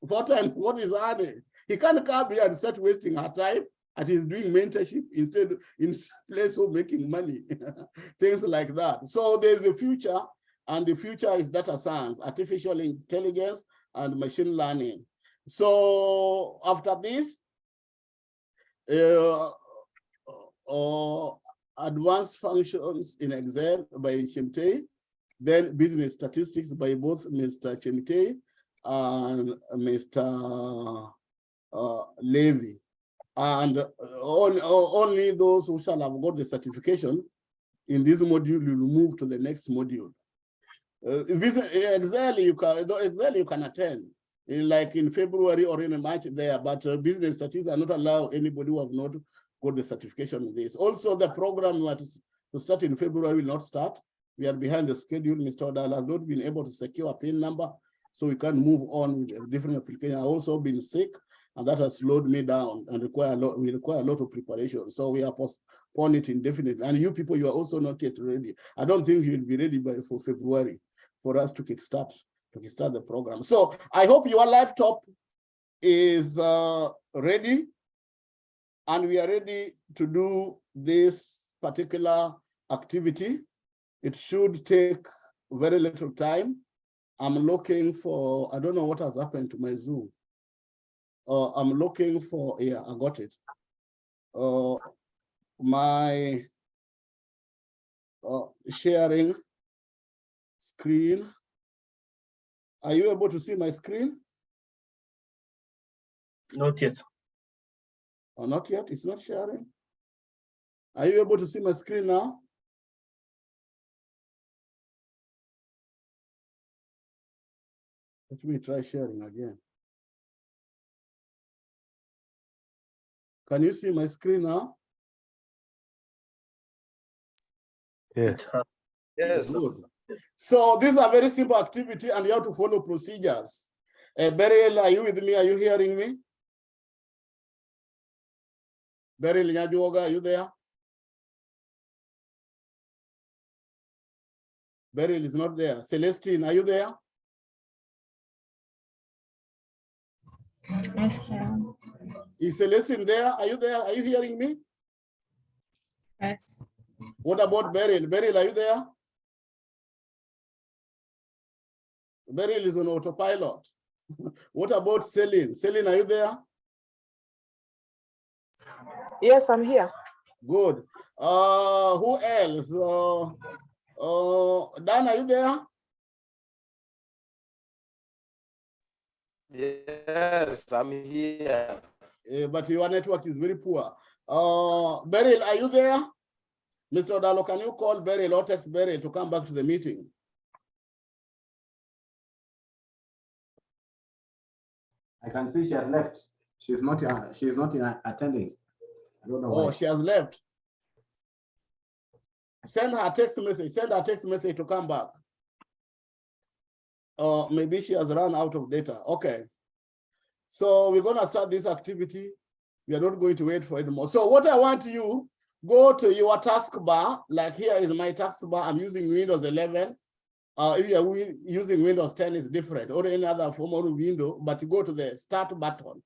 4 times what is earning. He can't come here and start wasting her time and he's doing mentorship instead in place of making money, things like that. So there's a future, and the future is data science, artificial intelligence, and machine learning. So after this, advanced functions in Excel by GMT, then business statistics by both Mr. GMT and Mr. Levy. And only those who shall have got the certification in this module will move to the next module. Excel you can attend, like in February or in March there, but business statistics are not allowed anybody who have not got the certification in this. Also, the program we are to start in February will not start. We are behind the schedule. Mr. Odal has not been able to secure a PIN number, so we can move on with a different application. I've also been sick, and that has slowed me down and require a lot of preparation. So we are postponing it indefinitely. And you people, you are also not yet ready. I don't think you will be ready for February for us to kickstart the program. So I hope your laptop is ready, and we are ready to do this particular activity. It should take very little time. I'm looking for, I don't know what has happened to my Zoom. I'm looking for, yeah, I got it. My sharing screen. Are you able to see my screen? Not yet. Oh, not yet, it's not sharing. Are you able to see my screen now? Let me try sharing again. Can you see my screen now? Yes. Yes. Good. So this is a very simple activity, and you have to follow procedures. Beryl, are you with me? Are you hearing me? Beryl Nyajuoga, are you there? Beryl is not there. Celestine, are you there? Yes, I am. Is Celestine there? Are you there? Are you hearing me? Yes. What about Beryl? Beryl, are you there? Beryl is on autopilot. What about Celine? Celine, are you there? Yes, I'm here. Good. Who else? Dan, are you there? Yes, I'm here. But your network is very poor. Beryl, are you there? Mr. Odalo, can you call Beryl or text Beryl to come back to the meeting? I can see she has left. She's not attending. I don't know Oh, why. she has left. Send her a text message. Send her a text message to come back. Or maybe she has run out of data. Okay. So we're going to start this activity. We are not going to wait for it more. So what I want you, go to your taskbar. Like here is my taskbar. I'm using Windows 11. If you are using Windows 10, it's different, or any other form of window, but you go to the start button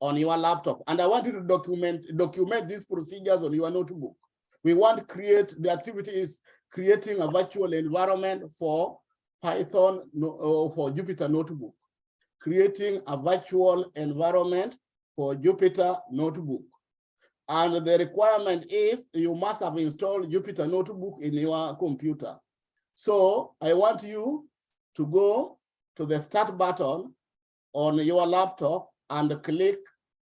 on your laptop. And I want you to document these procedures on your notebook. We want to create, the activity is creating a virtual environment for Python or for Jupyter Notebook. Creating a virtual environment for Jupyter Notebook. And the requirement is you must have installed Jupyter Notebook in your computer. So I want you to go to the start button on your laptop and click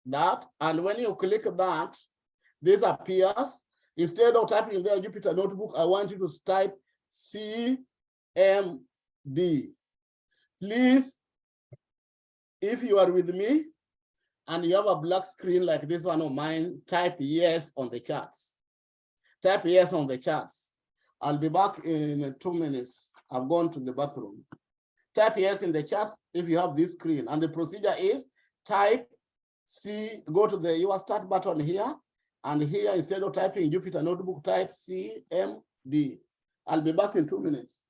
that. And when you click that, this appears. Instead of typing there Jupyter Notebook, I want you to type CMD. Please, if you are with me and you have a black screen like this one of mine, type yes on the charts. Type yes on the charts. I'll be back in 2 minutes. I've gone to the bathroom. Type yes in the chat if you have this screen. And the procedure is type Go to your start button here, and here instead of typing Jupyter Notebook, type CMD. I'll be back in 2 minutes.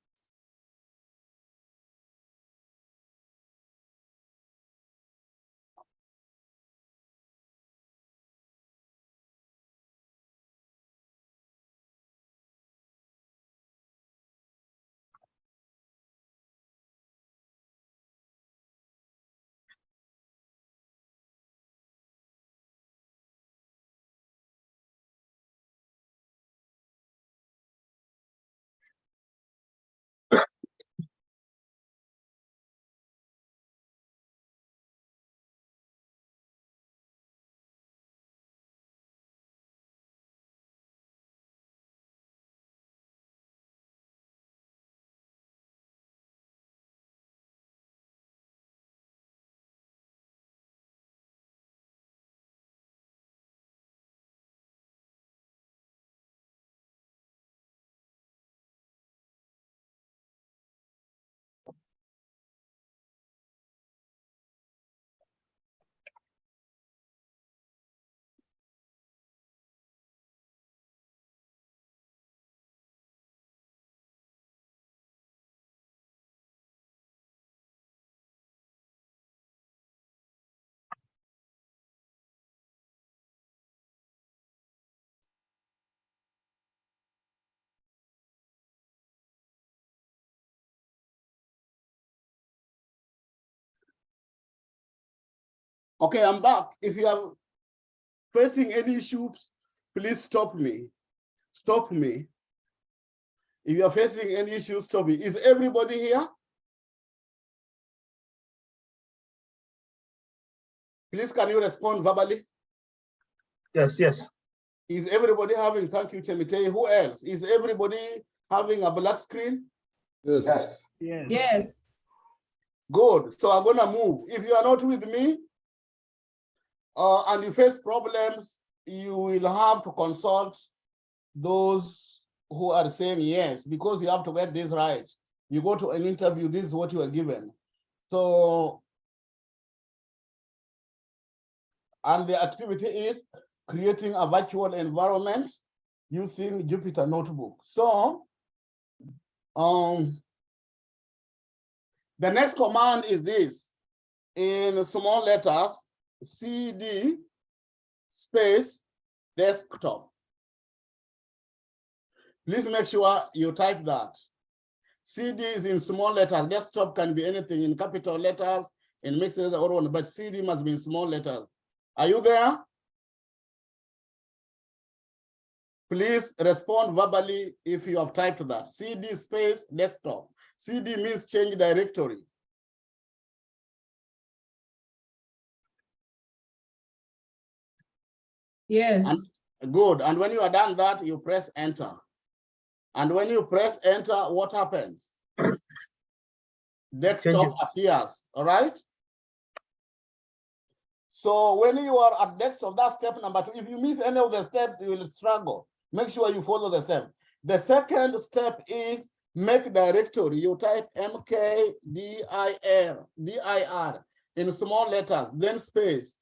Okay, I'm back. If you are facing any issues, please stop me. Stop me. If you are facing any issues, stop me. Is everybody here? Please, can you respond verbally? Yes, yes. Is everybody having, thank you, Chemitei. Who else? Is everybody having a black screen? Yes. Yes. Good. So I'm gonna move. If you are not with me, and you face problems, you will have to consult those who are saying yes, because you have to get this right. You go to an interview, this is what you are given. So, and the activity is creating a virtual environment using Jupyter Notebook. So, the next command is this, in small letters, CD space desktop. Please make sure you type that. CD is in small letters. Desktop can be anything in capital letters, in mixed letters or one, but CD must be in small letters. Are you there? Please respond verbally if you have typed that. CD space desktop. CD means change directory. Yes. And, good. And when you are done that, you press enter. And when you press enter, what happens? Desktop appears, all right? So when you are at desktop, that's step number 2. If you miss any of the steps, you will struggle. Make sure you follow the step. The second step is make directory. You type mkdir in small letters, then space.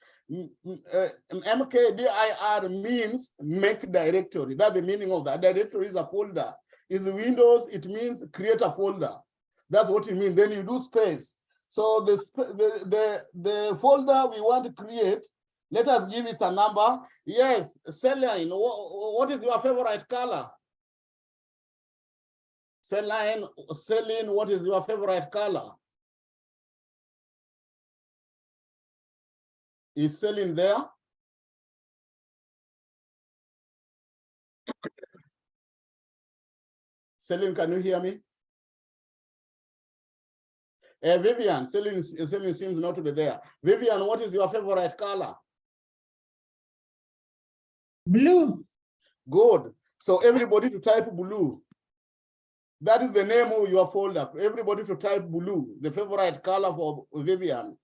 Mkdir means make directory. That's the meaning of that. Directory is a folder. Is Windows, it means create a folder. That's what it means. Then you do space. So the folder we want to create, let us give it a number. Yes, Celine, what is your favorite color? Celine, what is your favorite color? Is Celine there? Celine, can you hear me? Vivian, Celine seems not to be there. Vivian, what is your favorite color? Blue. Good. So everybody to type blue. That is the name of your folder. Everybody to type blue, the favorite color for Vivian.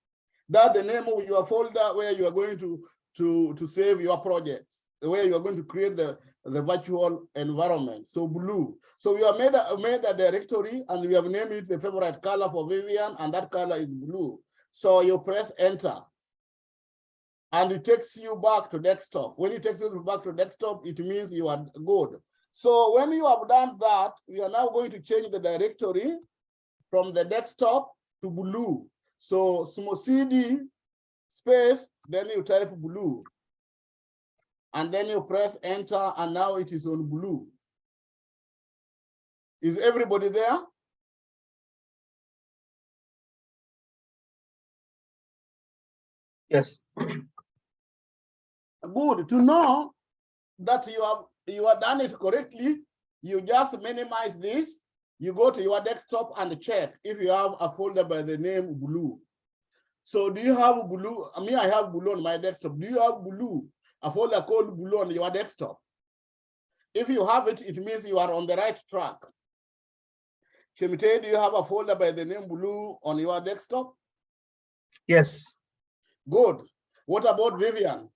That's the name of your folder where you are going to save your projects, where you are going to create the virtual environment. So blue. So we have made a directory and we have named it the favorite color for Vivian, and that color is blue. So you press enter. and it takes you back to desktop. When it takes you back to desktop, it means you are good. So when you have done that, we are now going to change the directory from the desktop to blue. So small CD space, then you type blue. And then you press enter, and now it is on blue. Is everybody there? Yes. Good. To know that you have done it correctly, you just minimize this. You go to your desktop and check if you have a folder by the name blue. So do you have blue? I have blue on my desktop. Do you have blue? A folder called blue on your desktop? If you have it, it means you are on the right track. Shemite, do you have a folder by the name blue on your desktop? Yes. Good. What about Vivian?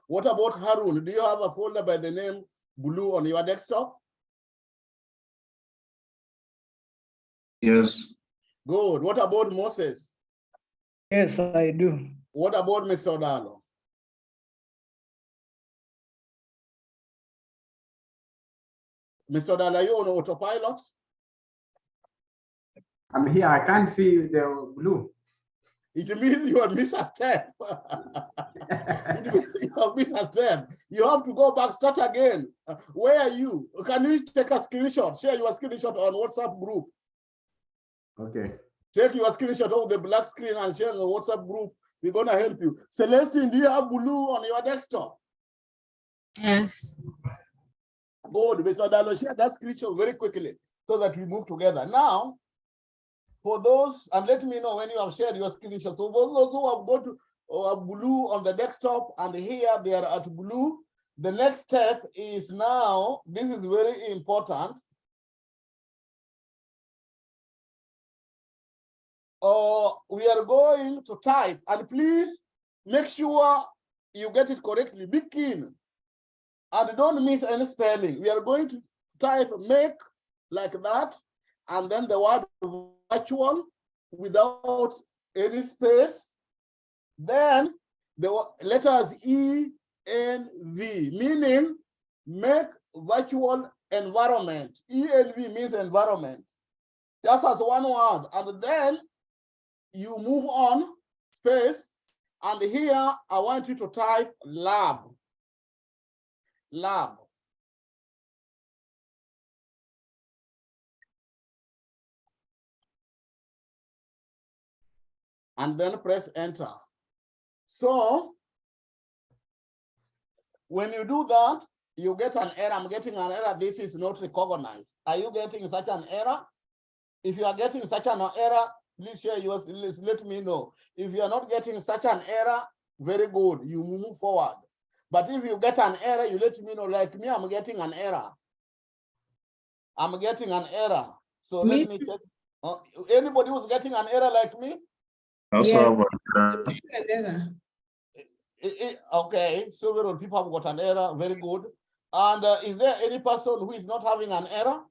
What about Harun? Do you have a folder by the name blue on your desktop? Yes. Good. What about Moses? Yes, I do. What about Mr. Odalo? Mr. Odalo, are you on autopilot? I'm here. I can't see the blue. It means you have missed a step. It means you have missed a step. You have to go back, start again. Where are you? Can you take a screenshot? Share your screenshot on WhatsApp group. Okay. Take your screenshot of the black screen and share in the WhatsApp group. We're gonna help you. Celestine, do you have blue on your desktop? Yes. Good, Mr. Dalo, share that screenshot very quickly so that we move together. Now, for those, and let me know when you have shared your screenshot. So for those who have got blue on the desktop and here they are at blue, the next step is now, this is very important. We are going to type, and please make sure you get it correctly. Be keen and don't miss any spelling. We are going to type make like that, and then the word virtual without any space. Then the letters ENV, meaning make virtual environment. ENV means environment, just as one word. And then you move on, space, and here I want you to type lab. Lab. And then press enter. So when you do that, you get an error. I'm getting an error. This is not recognized. Are you getting such an error? If you are getting such an error, please share yours. Let me know. If you are not getting such an error, very good. You move forward. But if you get an error, you let me know. Like me, I'm getting an error. I'm getting an error. So let me check. Anybody who's getting an error like me? Also Yes. have Okay, several people have got an error. Very good. And is there any person who is not having an error?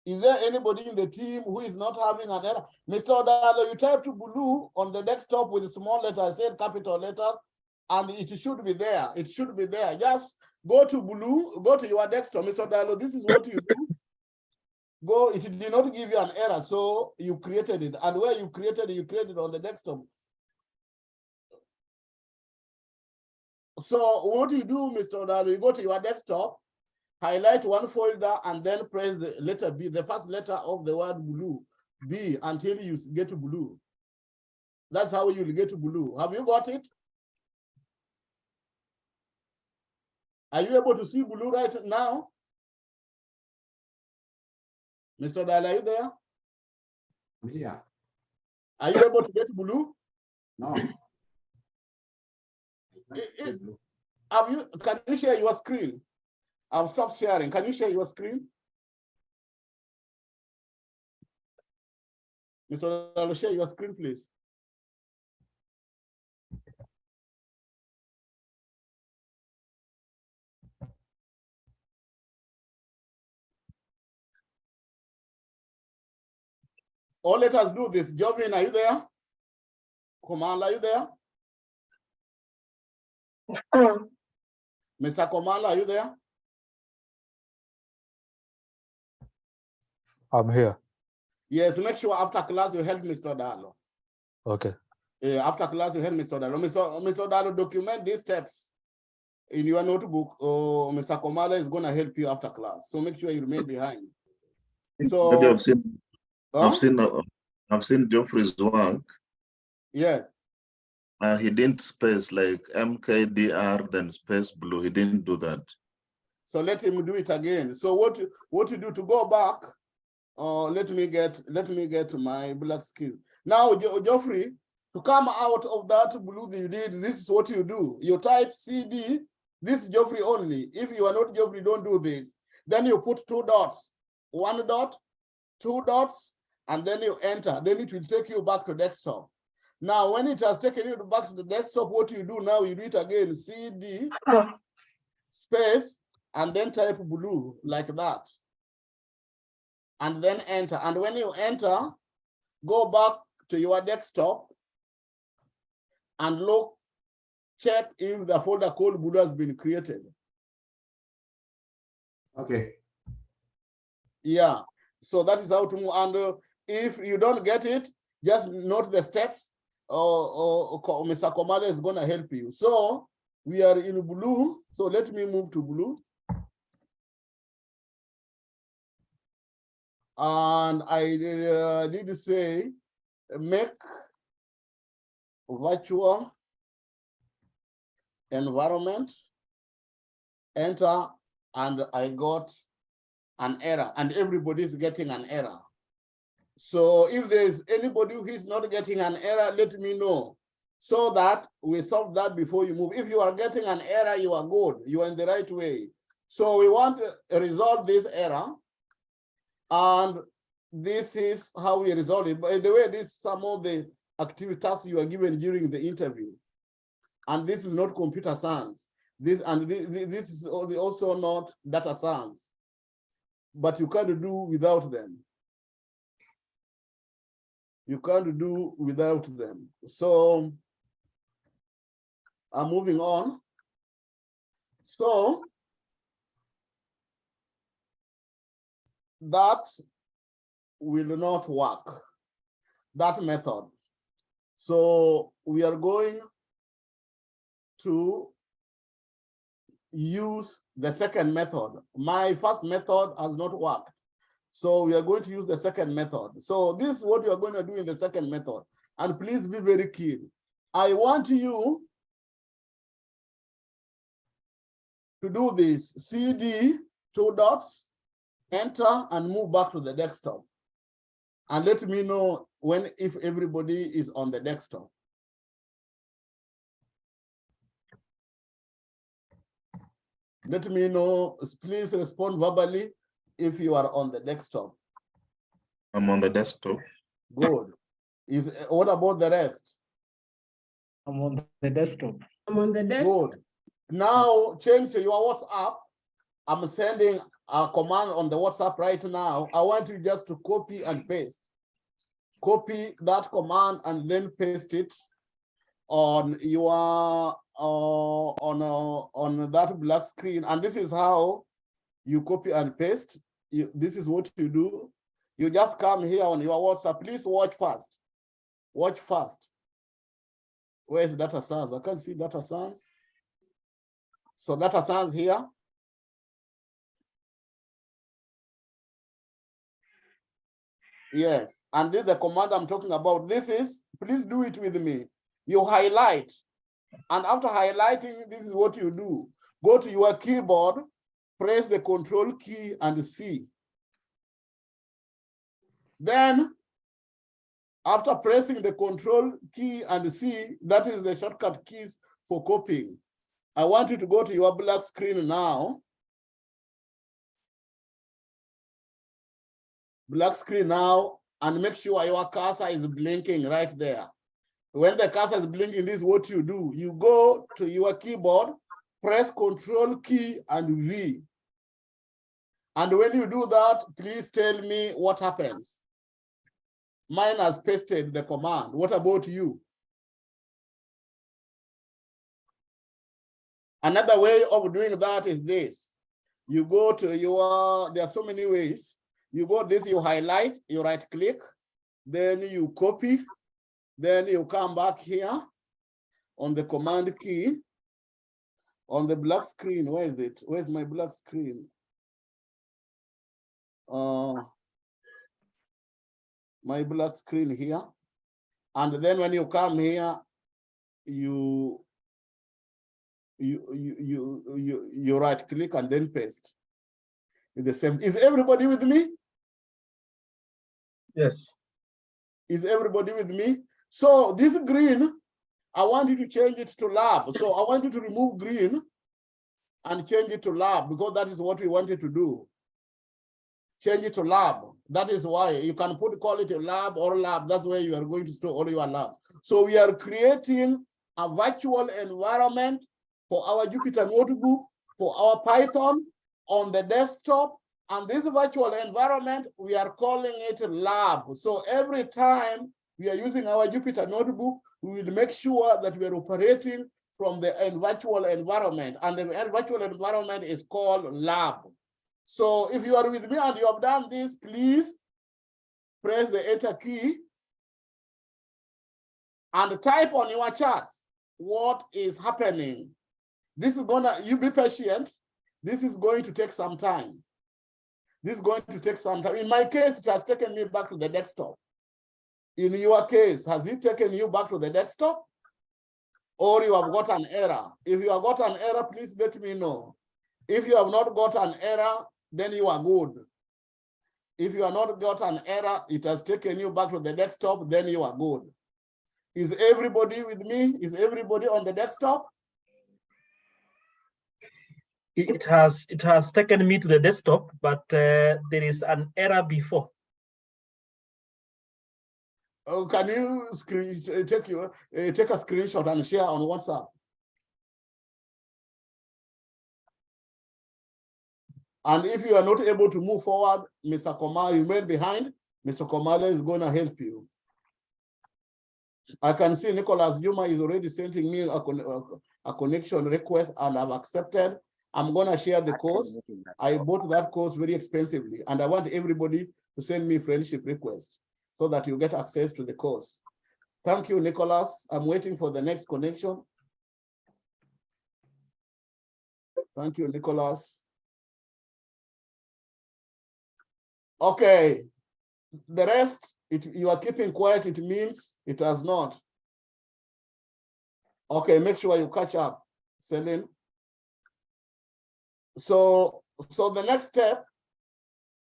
Is there anybody in the team who is not having an error? Mr. Odalo, you typed blue on the desktop with small letters, I said capital letters, and it should be there. It should be there. Just go to blue, go to your desktop. Mr. Odalo, this is what you do. Go, it did not give you an error, so you created it. And where you created it on the desktop. So what you do, Mr. Odalo, you go to your desktop, highlight one folder, and then press the letter B, the first letter of the word blue, B, until you get to blue. That's how you will get to blue. Have you got it? Are you able to see blue right now? Mr. Odalo, are you there? Yeah. Are you able to get blue? No. Can you share your screen? I've stopped sharing. Can you share your screen? Mr. Odalo, share your screen, please. Or let us do this. Jovin, are you there? Komala, are you there? Mr. Komala, are you there? I'm here. Yes, make sure after class you help Mr. Dalo. Okay. After class you help Mr. Dalo. Mr. Dalo, document these steps in your notebook. Mr. Komala is going to help you after class. So make sure you remain behind. So Maybe I've seen Geoffrey's work. Yes. He didn't space like MKDR then space blue. He didn't do that. So let him do it again. So what you do to go back? Let me get my black screen. Now, Geoffrey, to come out of that blue that you did, this is what you do. You type CD. This is Geoffrey only. If you are not Geoffrey, don't do this. Then you put 2 dots, 1 dot, 2 dots, and then you enter. Then it will take you back to desktop. Now, when it has taken you back to the desktop, what you do now, you do it again, CD, space, and then type blue like that. And then enter. And when you enter, go back to your desktop and look, check if the folder called blue has been created. Okay. Yeah. So that is how to move. And if you don't get it, just note the steps. Mr. Komala is going to help you. So we are in blue. So let me move to blue. And I did say make virtual environment, enter, and I got an error, and everybody's getting an error. So if there's anybody who is not getting an error, let me know so that we solve that before you move. If you are getting an error, you are good. You are in the right way. So we want to resolve this error. And this is how we resolve it. By the way, this is some of the activities you are given during the interview. And this is not computer science. This is also not data science. But you can't do without them. You can't do without them. So I'm moving on. So that will not work, that method. So we are going to use the second method. My first method has not worked. So we are going to use the second method. So this is what you are going to do in the second method. And please be very keen. I want you to do this. CD, 2 dots, enter, and move back to the desktop. And let me know if everybody is on the desktop. Let me know, please respond verbally if you are on the desktop. I'm on the desktop. Good. What about the rest? I'm on the desktop. I'm on the desktop. Good. Now change to your WhatsApp. I'm sending a command on the WhatsApp right now. I want you just to copy and paste. Copy that command and then paste it on your on that black screen. And this is how you copy and paste. This is what you do. You just come here on your WhatsApp. Please watch fast. Watch fast. Where is data science? I can't see data science. So data science here. Yes, and this is the command I'm talking about. This is, please do it with me. You highlight, and after highlighting, this is what you do. Go to your keyboard, press the Control key and C. Then, after pressing the Control key and C, that is the shortcut keys for copying. I want you to go to your black screen now. Black screen now, and make sure your cursor is blinking right there. When the cursor is blinking, this is what you do. You go to your keyboard, press Control key and V. And when you do that, please tell me what happens. Mine has pasted the command. What about you? Another way of doing that is this. You go to your, there are so many ways. You go this, you highlight, you right click, then you copy, then you come back here on the command key, on the black screen. Where is it? Where's my black screen? My black screen here. And then when you come here, you right click and then paste. It's the same. Is everybody with me? Yes. Is everybody with me? So this green, I want you to change it to lab. So I want you to remove green and change it to lab, because that is what we wanted to do. Change it to lab. That is why you can call it a lab or lab. That's where you are going to store all your labs. So we are creating a virtual environment for our Jupyter notebook, for our Python on the desktop. And this virtual environment, we are calling it lab. So every time we are using our Jupyter notebook, we will make sure that we are operating from the virtual environment. And the virtual environment is called lab. So if you are with me and you have done this, please press the enter key and type on your charts what is happening. This is you be patient. This is going to take some time. This is going to take some time. In my case, it has taken me back to the desktop. In your case, has it taken you back to the desktop? Or you have got an error? If you have got an error, please let me know. If you have not got an error, then you are good. If you have not got an error, it has taken you back to the desktop, then you are good. Is everybody with me? Is everybody on the desktop? It has taken me to the desktop, but there is an error before. Oh, can you take a screenshot and share on WhatsApp? And if you are not able to move forward, Mr. Komala, remain behind. Mr. Komala is going to help you. I can see Nicholas Juma is already sending me a connection request, and I've accepted. I'm going to share the course. I bought that course very expensively, and I want everybody to send me friendship request so that you get access to the course. Thank you, Nicholas. I'm waiting for the next connection. Thank you, Nicholas. Okay, the rest, you are keeping quiet, it means it has not. Okay, make sure you catch up, Celine. So the next step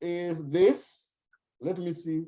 is this. Let me see.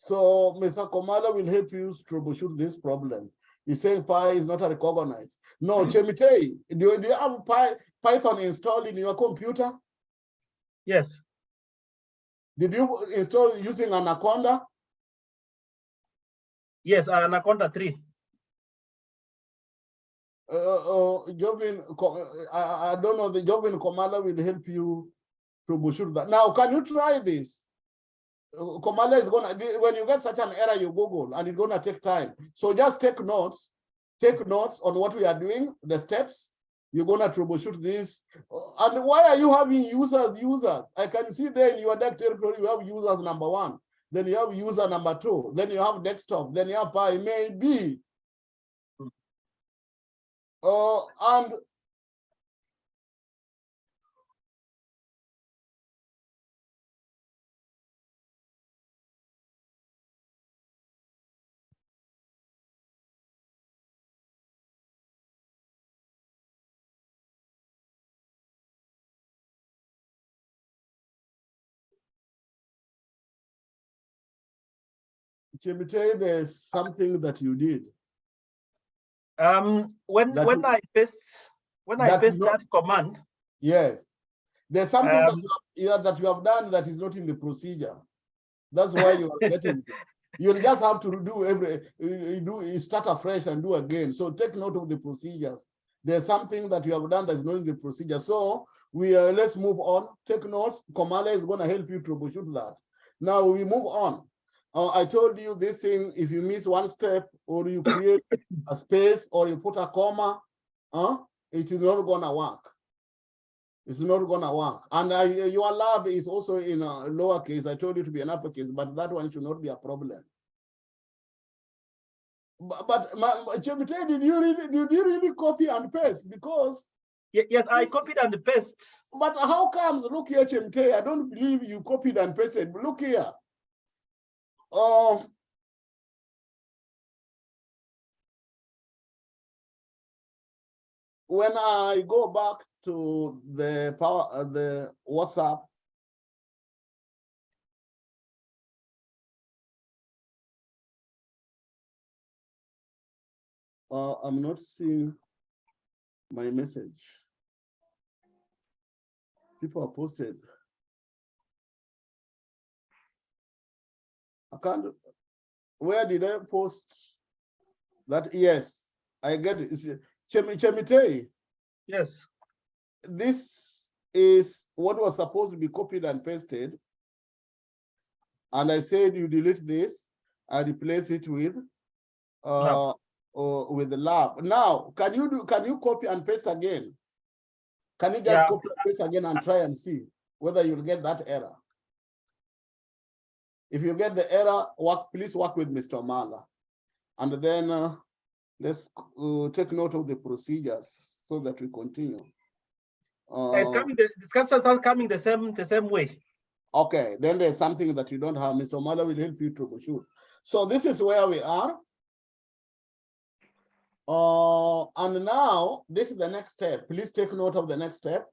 So Mr. Komala will help you troubleshoot this problem. He's saying Pi is not recognized. No, Chemitei, do you have Python installed in your computer? Yes. Did you install using Anaconda? Yes, Anaconda 3. Jovin, I don't know, the Jovin Komala will help you troubleshoot that. Now, can you try this? Komala is gonna, when you get such an error, you Google, and it's gonna take time. So just take notes on what we are doing, the steps. You're gonna troubleshoot this. And why are you having users? I can see there in your deck territory, you have users number 1, then you have user number 2, then you have desktop, then you have Pi, maybe. And Chemite, there's something that you did. When That I paste that's not- that command, Yes. There's something that you have done that is not in the procedure. That's why you are getting. You'll just have to do you start afresh and do again. So take note of the procedures. There's something that you have done that's not in the procedure. So let's move on. Take notes. Kamala is going to help you troubleshoot that. Now we move on. I told you this thing, if you miss one step or you create a space or you put a comma, it is not going to work. It's not going to work. And your lab is also in a lowercase. I told you to be an uppercase, but that one should not be a problem. But Chemite, did you really copy and paste? Because yes, I copied and paste. But how comes? Look here, Chemite. I don't believe you copied and pasted. But look here. When I go back to the WhatsApp, I'm not seeing my message. People are posted. I can't. Where did I post that? Yes, I get it. Chemite. Yes. This is what was supposed to be copied and pasted. And I said you delete this, I replace it with the lab. Now, can you copy and paste again? Can you just copy and paste again and try and see whether you'll get that error? If you get the error, please work with Mr. Mala. And then let's take note of the procedures so that we continue. It's coming. The answers are coming the same way. Okay, then there's something that you don't have. Mr. Mala will help you troubleshoot. So this is where we are. And now this is the next step. Please take note of the next step.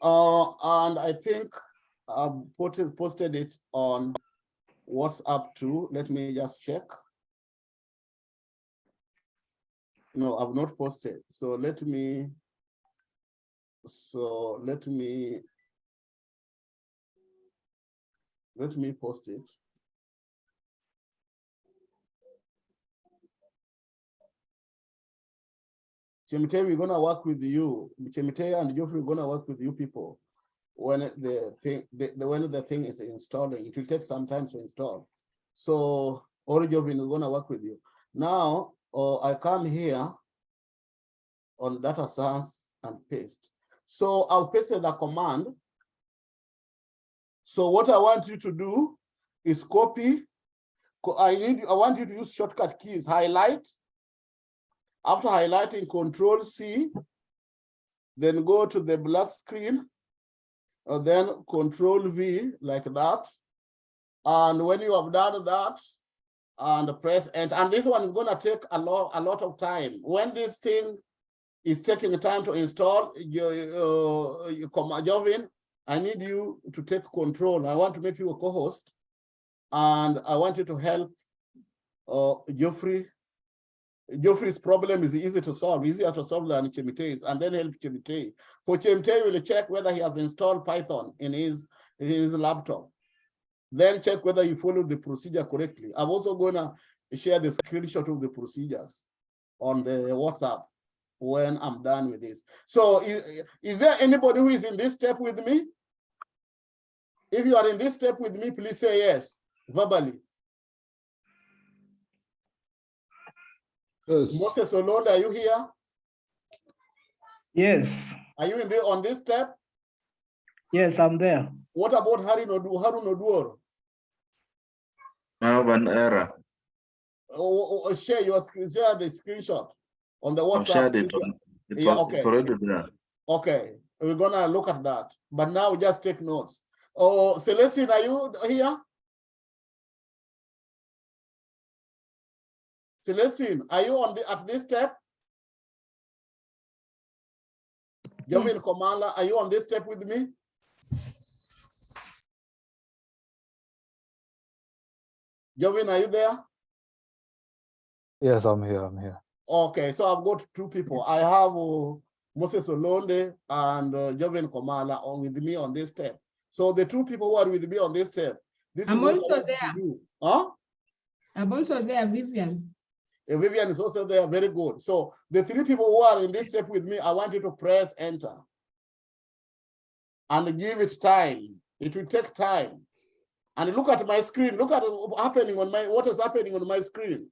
And I think I've posted it on WhatsApp too. Let me just check. No, I've not posted. So let me post it. Chemite, we're gonna work with you. Chemite and Geoffrey, we're gonna work with you people. When the thing is installing, it will take some time to install. So Origin is gonna work with you. Now, I come here on data source and paste. So I've pasted a command. So what I want you to do is copy. I want you to use shortcut keys. Highlight. After highlighting, Control-C, then go to the black screen, and then Control-V like that. And when you have done that, and press Enter, and this one is going to take a lot of time. When this thing is taking time to install, Jovin, I need you to take control. I want to make you a co-host, and I want you to help Geoffrey. Geoffrey's problem is easier to solve than Chemite's, and then help Chemite. For Chemite, you will check whether he has installed Python in his laptop. Then check whether you follow the procedure correctly. I'm also gonna share the screenshot of the procedures on the WhatsApp when I'm done with this. So is there anybody who is in this step with me? If you are in this step with me, please say yes, verbally. Yes. Moses Olonda, are you here? Yes. Are you on this step? Yes, I'm there. What about Harun Oduor? I have an error. Share the screenshot on the WhatsApp. I've shared it. It's already there. Okay, we're gonna look at that. But now just take notes. Oh, Celestine, are you here? Celestine, are you at this step? Jovin Yes. Komala, are you on this step with me? Jovin, are you there? Yes, I'm here. I'm here. Okay, so I've got two people. I have Moses Olonde and Jovin Komala on with me on this step. So the two people who are with me on this step, this I'm is what I also want you to there. do. Huh? I'm also there, Vivian. Vivian is also there, very good. So the three people who are in this step with me, I want you to press enter and give it time. It will take time. And look at my screen. Look at what is happening on my screen.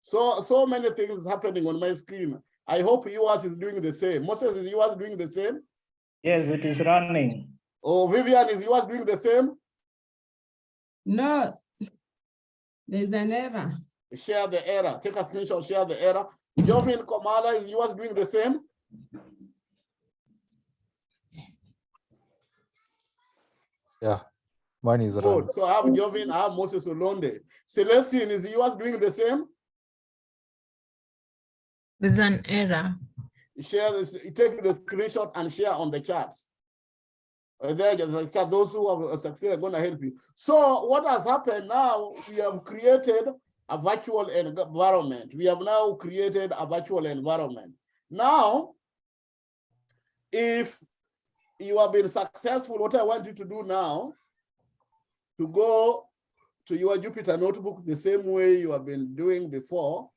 So many things happening on my screen. I hope yours is doing the same. Moses, is yours doing the same? Yes, it is running. Oh, Vivian, is yours doing the same? No, there's an error. Share the error. Take a screenshot, share the error. Jovin Komala, is yours doing the same? Yeah, mine is running. Good. So I have Jovin, I have Moses Olonde. Celestine, is yours doing the same? There's an error. Share this, take the screenshot and share on the charts. There, those who have succeeded are going to help you. So what has happened now, we have created a virtual environment. We have now created a virtual environment. Now, if you have been successful, what I want you to do now, to go to your Jupyter notebook the same way you have been doing before.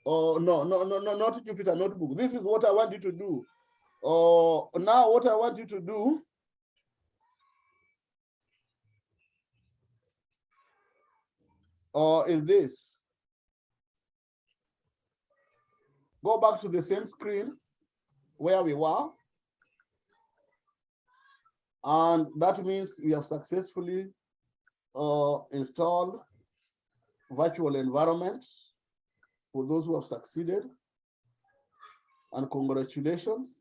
Oh, no, not Jupyter notebook. This is what I want you to do. Now what I want you to do is this. Go back to the same screen where we were. And that means we have successfully installed virtual environment for those who have succeeded. And congratulations.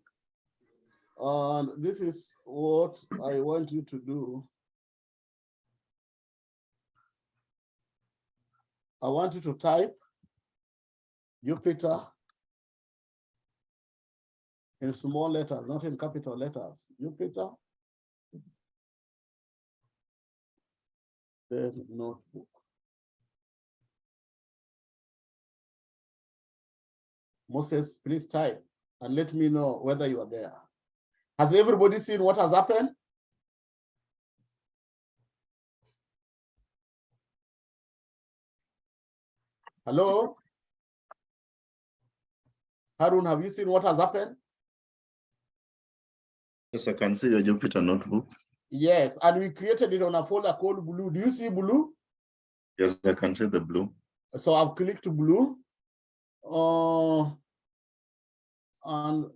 And this is what I want you to do. I want you to type Jupyter in small letters, not in capital letters. Jupyter, then notebook. Moses, please type and let me know whether you are there. Has everybody seen what has happened? Hello? Harun, have you seen what has happened? Yes, I can see your Jupyter notebook. Yes, and we created it on a folder called blue. Do you see blue? Yes, I can see the blue. So I've clicked blue. And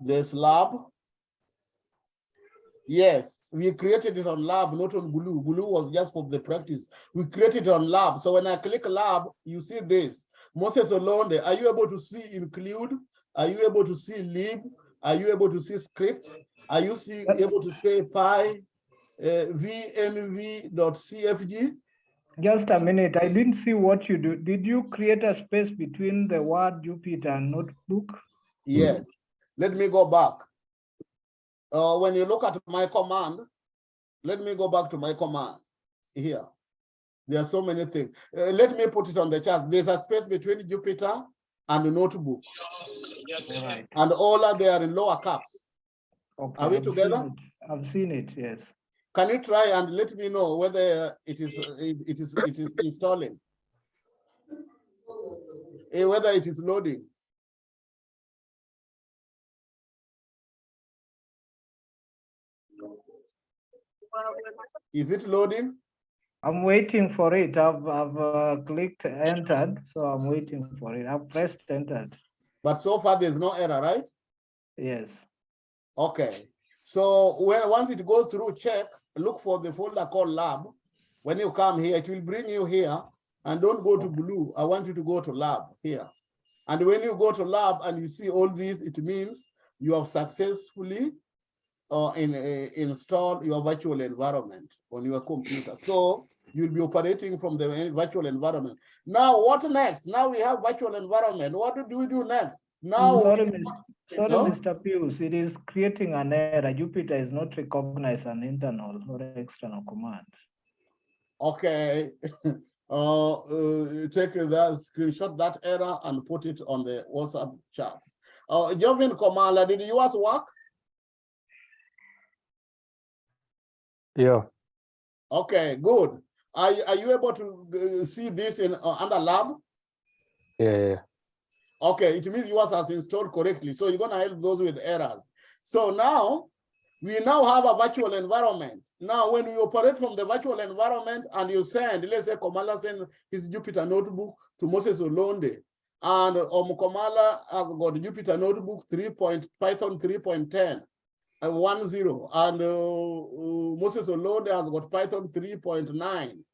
this lab. Yes, we created it on lab, not on blue. Blue was just for the practice. We created it on lab. So when I click lab, you see this. Moses Olonde, are you able to see include? Are you able to see lib? Are you able to see scripts? Are you able to say pi vnv.cfg? Just a minute. I didn't see what you do. Did you create a space between the word Jupyter and notebook? Yes. Let me go back. When you look at my command, let me go back to my command here. There are so many things. Let me put it on the chart. There's a space between Jupyter and the notebook. All right. And all are there in lower caps. Okay, Are we together? I've seen it, yes. Can you try and let me know whether it is installing? Whether it is loading? Is it loading? I'm waiting for it. I've clicked entered, so I'm waiting for it. I've pressed entered. But so far there's no error, right? Yes. Okay. So once it goes through, check, look for the folder called lab. When you come here, it will bring you here, and don't go to blue. I want you to go to lab here. And when you go to lab and you see all these, it means you have successfully install your virtual environment on your computer. So you'll be operating from the virtual environment. Now, what next? Now we have virtual environment. What do we do next? Now, Sorry, Mr. Pius, it is creating an error. Jupyter is not recognized an internal or external command. Okay. Take that, screenshot that error and put it on the WhatsApp chat. Jovin Komala, did yours work? Yeah. Okay, good. Are you able to see this in under lab? Yeah. Okay, it means yours has installed correctly. So you're gonna help those with errors. So now we now have a virtual environment. Now, when you operate from the virtual environment and you send, let's say Komala send his Jupyter notebook to Moses Olonde, and Komala has got Jupyter notebook Python 3.10. 10, and Moses Olonde has got Python 3.9.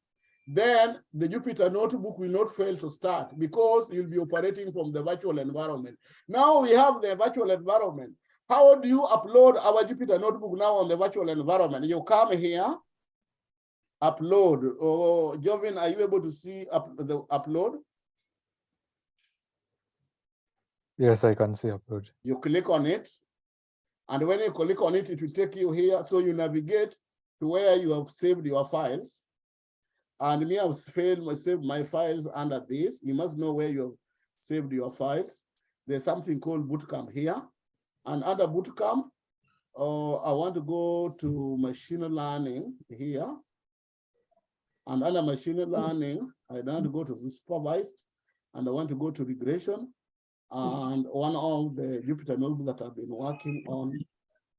Then the Jupyter notebook will not fail to start because you'll be operating from the virtual environment. Now we have the virtual environment. How do you upload our Jupyter notebook now on the virtual environment? You come here, upload. Oh, Jovin, are you able to see the upload? Yes, I can see upload. You click on it. And when you click on it, it will take you here. So you navigate to where you have saved your files. And me, I've saved my files under this. You must know where you have saved your files. There's something called bootcamp here. And under bootcamp, I want to go to machine learning here. And under machine learning, I want to go to supervised. And I want to go to regression. And one of the Jupyter notebooks that I've been working on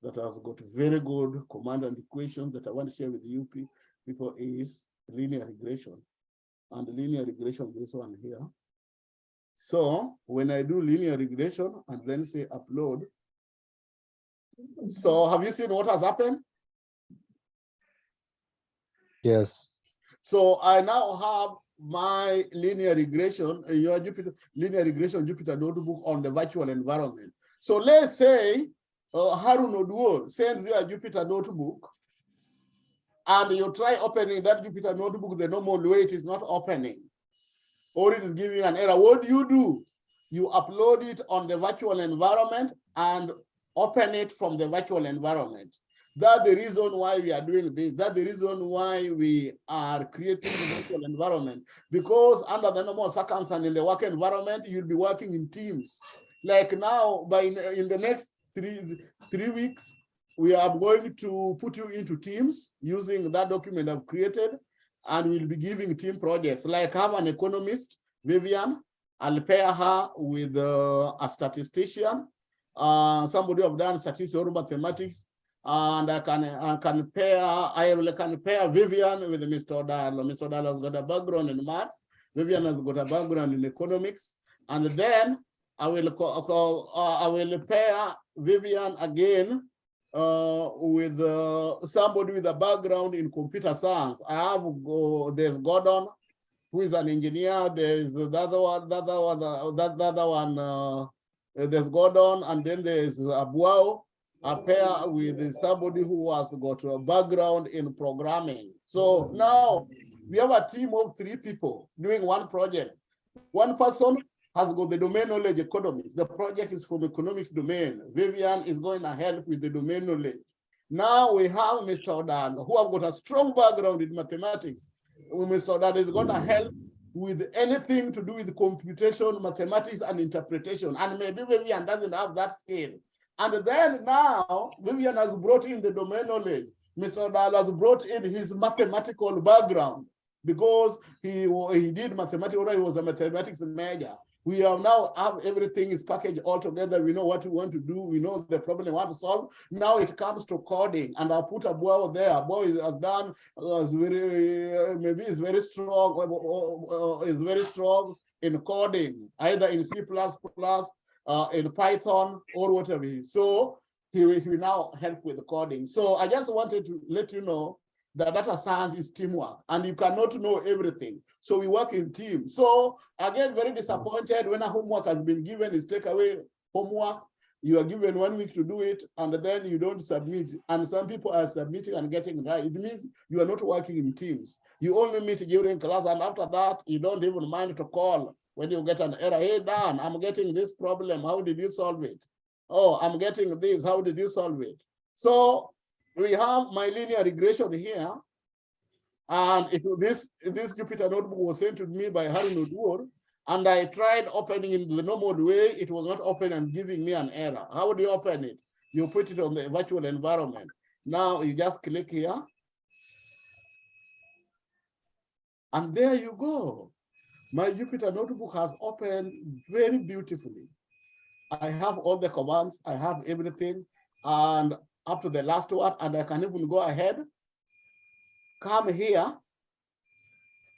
that has got very good command and equations that I want to share with you people is linear regression. And linear regression, this one here. So when I do linear regression and then say upload, so have you seen what has happened? Yes. So I now have my linear regression, your linear regression Jupyter notebook on the virtual environment. So let's say Harun Oduor sends you a Jupyter notebook and you try opening that Jupyter notebook the normal way, it is not opening, or it is giving an error. What do? You upload it on the virtual environment and open it from the virtual environment. That's the reason why we are doing this. That's the reason why we are creating the virtual environment. Because under the normal circumstances in the work environment, you'll be working in teams. Like now, in the next three weeks, we are going to put you into teams using that document I've created, and we'll be giving team projects. Like I have an economist, Vivian. I'll pair her with a statistician, somebody who have done statistics or mathematics. And I can pair Vivian with Mr. Odalo. Mr. Odalo has got a background in maths. Vivian has got a background in economics. And then I will pair Vivian again with somebody with a background in computer science. There's Gordon, who is an engineer. There's the other one. There's Gordon, and then there's Abuao. A pair with somebody who has got a background in programming. So now we have a team of 3 people doing one project. One person has got the domain knowledge economics. The project is from economics domain. Vivian is going to help with the domain knowledge. Now we have Mr. Odan, who have got a strong background in mathematics. Mr. Odan is going to help with anything to do with computation, mathematics, and interpretation. And maybe Vivian doesn't have that skill. And then now, Vivian has brought in the domain knowledge. Mr. Odalo has brought in his mathematical background because he did mathematics, or he was a mathematics major. We have now have everything is packaged all together. We know what we want to do. We know the problem we want to solve. Now it comes to coding, and I'll put a boy there. A boy has done maybe is very strong in coding, either in C++, in Python, or whatever. So he will now help with the coding. So I just wanted to let you know that data science is teamwork, and you cannot know everything. So we work in teams. So I get very disappointed when a homework has been given, is take away homework. You are given 1 week to do it, and then you don't submit. And some people are submitting and getting right. It means you are not working in teams. You only meet during class, and after that, you don't even mind to call when you get an error. Hey, Dan, I'm getting this problem. How did you solve it? Oh, I'm getting this. How did you solve it? So we have my linear regression here. And this Jupyter notebook was sent to me by Harun Odur, and I tried opening in the normal way. It was not open and giving me an error. How do you open it? You put it on the virtual environment. Now you just click here. And there you go. My Jupyter notebook has opened very beautifully. I have all the commands, I have everything, and up to the last one, and I can even go ahead, come here,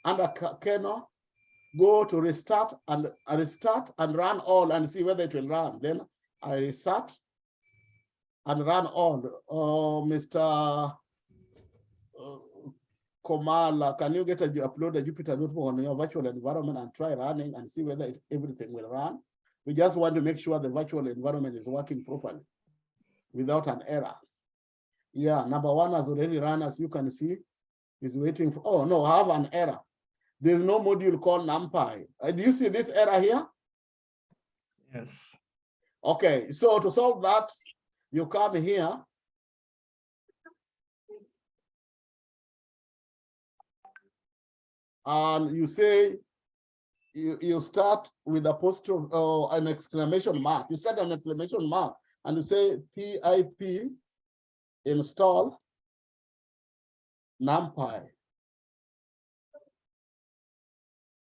under kernel, go to restart and run all and see whether it will run. Then I restart and run all. Mr. Komala, can you upload a Jupyter notebook on your virtual environment and try running and see whether everything will run? We just want to make sure the virtual environment is working properly without an error. Yeah, number one has already run, as you can see, is waiting for, oh no, I have an error. There's no module called NumPy. Do you see this error here? Yes. Okay, so to solve that, you come here. And you say, you start with apostrophe or an exclamation mark. You start an exclamation mark and you say pip install NumPy.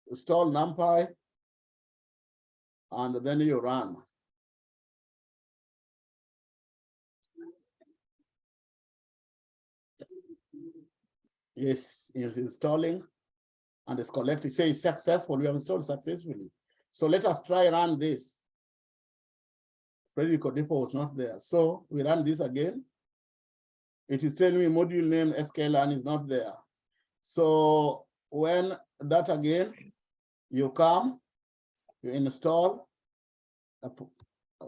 Install NumPy, and then you run. Yes, it's installing and it's collecting. Say it's successful. We have installed successfully. So let us try run this. Frederick Odipo was not there. So we run this again. It is telling me module name sklearn is not there. So when that again, you come, you install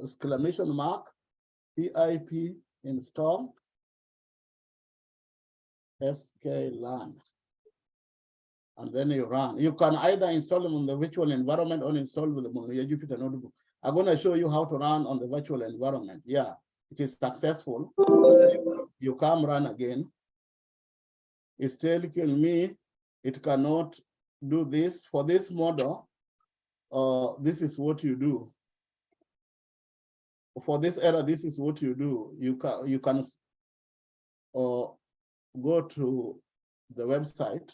exclamation mark, pip install sklearn. And then you run. You can either install them on the virtual environment or install with the Jupyter notebook. I'm going to show you how to run on the virtual environment. Yeah, it is successful. You come run again. It's telling me it cannot do this. For this model, this is what you do. For this error, this is what you do. You can go to the website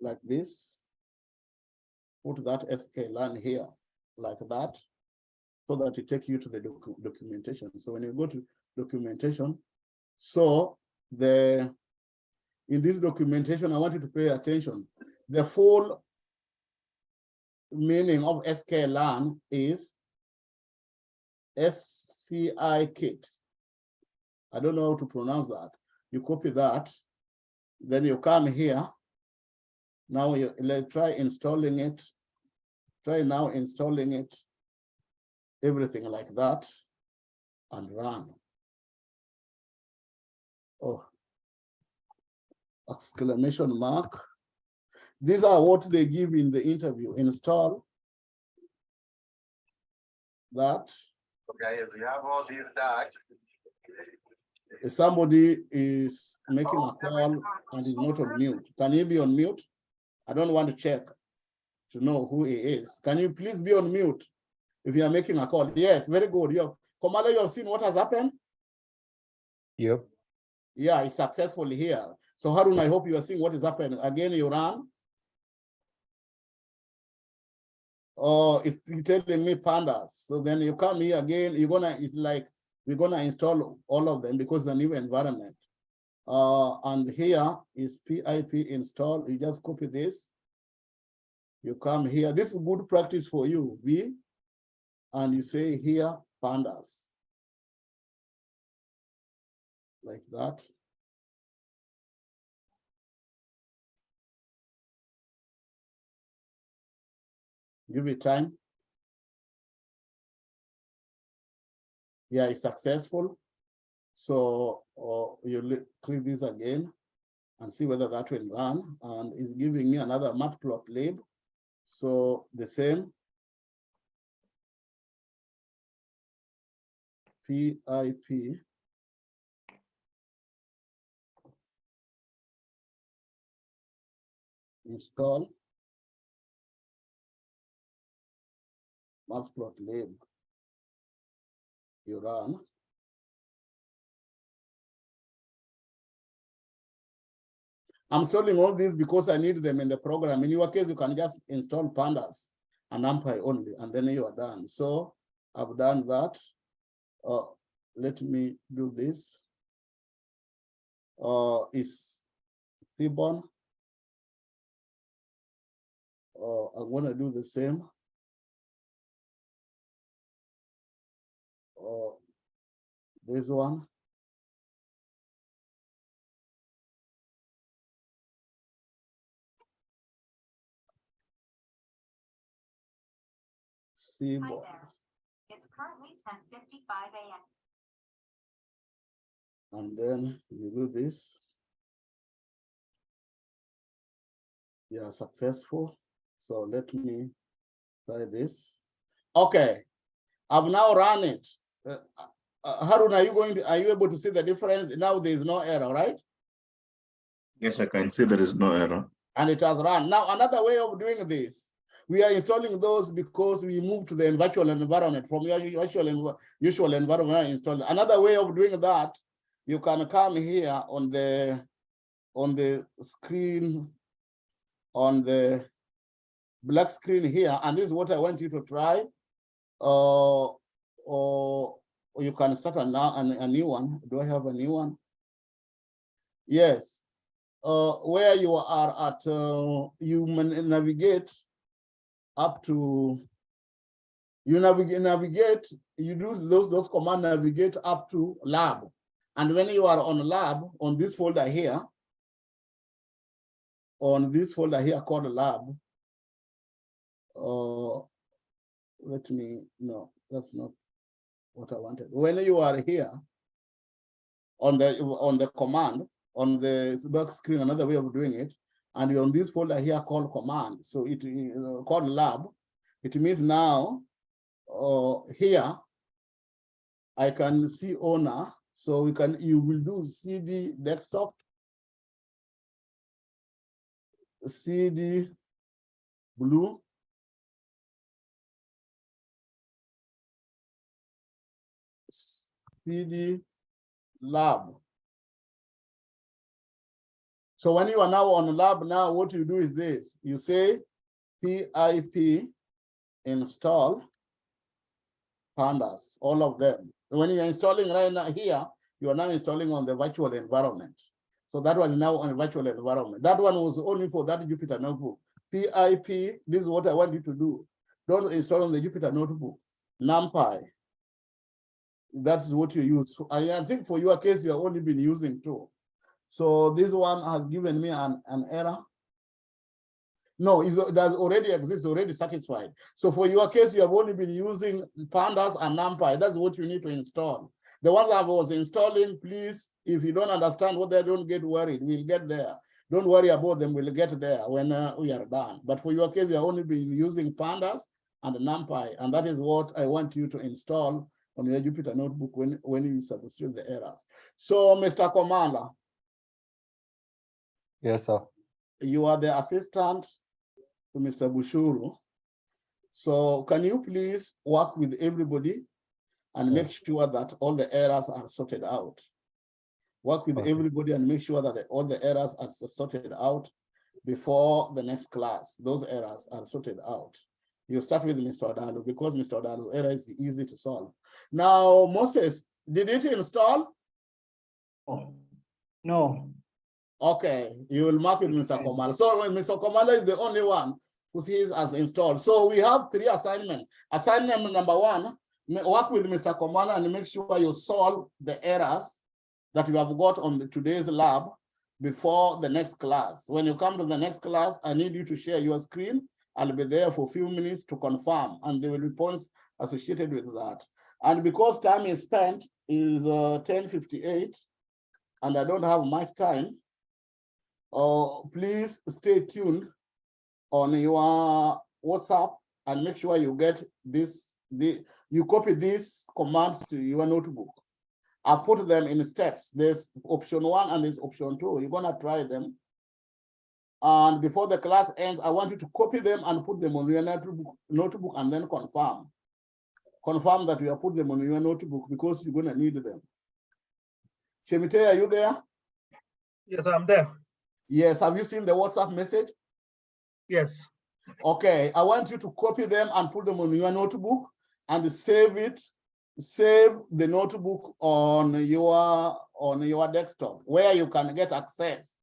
like this, put that sklearn here like that, so that it takes you to the documentation. So when you go to documentation, so in this documentation, I want you to pay attention. The full meaning of sklearn is SCI kit. I don't know how to pronounce that. You copy that, then you come here. Now let's try installing it. Try now installing it, everything like that, and run. Oh, exclamation mark. These are what they give in the interview. Install that. Okay, we have all these dark. If somebody is making a call and is not on mute, can he be on mute? I don't want to check to know who he is. Can you please be on mute if you are making a call? Yes, very good. Commander, you have seen what has happened? Yep. Yeah, it's successful here. So Harun, I hope you are seeing what is happening. Again, you run. Oh, it's telling me pandas. So then you come here again, it's like, we're gonna install all of them because it's a new environment. And here is pip install. You just copy this. You come here. This is good practice for you, V. And you say here, pandas. Like that. Give it time. Yeah, it's successful. So you click this again and see whether that will run, and it's giving me another matplotlib. So the same PIP install matplotlib. You run. I'm installing all these because I need them in the program. In your case, you can just install pandas and NumPy only, and then you are done. So I've done that. Let me do this. Is Thibon. I'm going to do the same. This one. Seaborn. It's currently 10:55 a.m. And then you do this. Yeah, successful. So let me try this. Okay, I've now run it. Harun, are you able to see the difference? Now there is no error, right? Yes, I can see there is no error. And it has run. Now, another way of doing this, we are installing those because we moved to the virtual environment from your usual environment installed. Another way of doing that, you can come here on the screen, on the black screen here, and this is what I want you to try. Or you can start a new one. Do I have a new one? Yes. Where you are at, you navigate up to, you navigate, you do those command navigate up to lab. And when you are on lab, on this folder here, called lab, no, that's not what I wanted. When you are here on the command, on the back screen, another way of doing it, and you're on this folder here called command. So it called lab. It means now here I can see owner. So you will do CD desktop, CD blue, CD lab. So when you are now on lab now, what you do is this. You say PIP install pandas, all of them. When you're installing right now here, you are now installing on the virtual environment. So that one is now on a virtual environment. That one was only for that Jupyter notebook. PIP, this is what I want you to do. Don't install on the Jupyter notebook. NumPy, that's what you use. I think for your case, you have only been using 2. So this one has given me an error. No, it does already exist, already satisfied. So for your case, you have only been using pandas and NumPy. That's what you need to install. The ones I was installing, please, if you don't understand what they don't get worried, we'll get there. Don't worry about them, we'll get there when we are done. But for your case, you have only been using pandas and NumPy, and that is what I want you to install on your Jupyter notebook when you substitute the errors. So, Mr. Commander. Yes, sir. You are the assistant to Mr. Bushuru. So can you please work with everybody and make sure that all the errors are sorted out? Work with everybody and make sure that all the errors are sorted out before the next class. Those errors are sorted out. You start with Mr. Odalu because Mr. Odalu's error is easy to solve. Now, Moses, did it install? No. Okay, you will mark with Mr. Komala. So Mr. Komala is the only one who sees as installed. So we have 3 assignments. Assignment number 1, work with Mr. Komala and make sure you solve the errors that you have got on today's lab before the next class. When you come to the next class, I need you to share your screen I'll be there for a few minutes to confirm, and there will be points associated with that. And because time is spent is 10:58, and I don't have much time, please stay tuned on your WhatsApp and make sure you get this. You copy these commands to your notebook. I put them in steps. There's option 1 and there's option 2. You're gonna try them. And before the class ends, I want you to copy them and put them on your notebook and then confirm. Confirm that you have put them on your notebook because you're gonna need them. Chemite, are you there? Yes, I'm there. Yes, have you seen the WhatsApp message? Yes. Okay, I want you to copy them and put them on your notebook and save it. Save the notebook on your desktop where you can get access.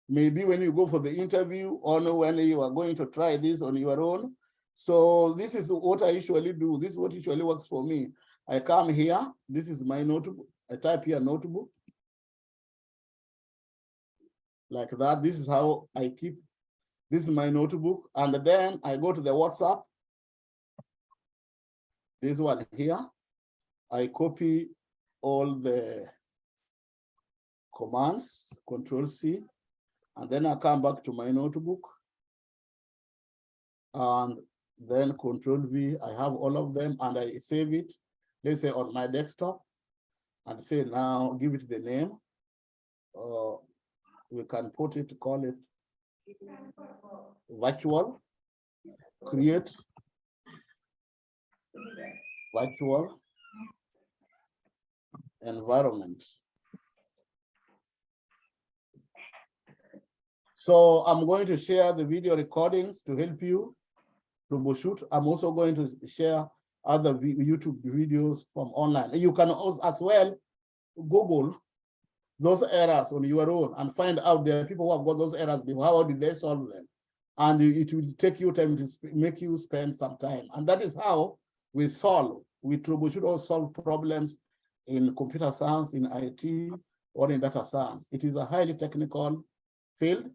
Maybe when you go for the interview or when you are going to try this on your own. So this is what I usually do. This is what usually works for me. I come here. This is my notebook. I type here notebook. Like that. This is how I keep. This is my notebook. And then I go to the WhatsApp. This one here. I copy all the commands, Control-C, and then I come back to my notebook. And then Control-V, I have all of them and I save it, let's say on my desktop, and say now, give it the name. We can put it, call it virtual, create virtual environment. So I'm going to share the video recordings to help you troubleshoot. I'm also going to share other YouTube videos from online. You can also as well Google those errors on your own and find out there are people who have got those errors before. How did they solve them? And it will take you time to make you spend some time. And that is how we troubleshoot or solve problems in computer science, in IT, or in data science. It is a highly technical field,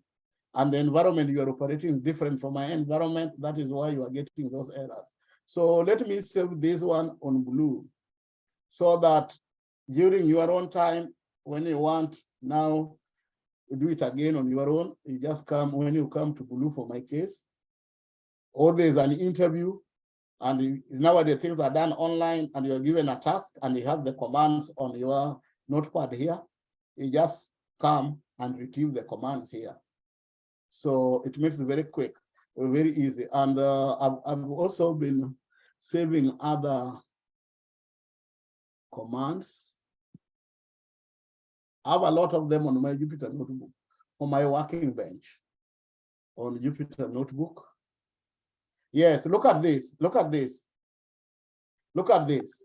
and the environment you are operating is different from my environment. That is why you are getting those errors. So let me save this one on blue so that during your own time, when you want now to do it again on your own, you just come, when you come to blue for my case, or there's an interview, and nowadays things are done online and you're given a task and you have the commands on your notepad here. You just come and retrieve the commands here. So it makes it very quick, very easy. And I've also been saving other commands. I have a lot of them on my Jupyter notebook for my working bench on Jupyter notebook. Yes, look at this, look at this. Look at this.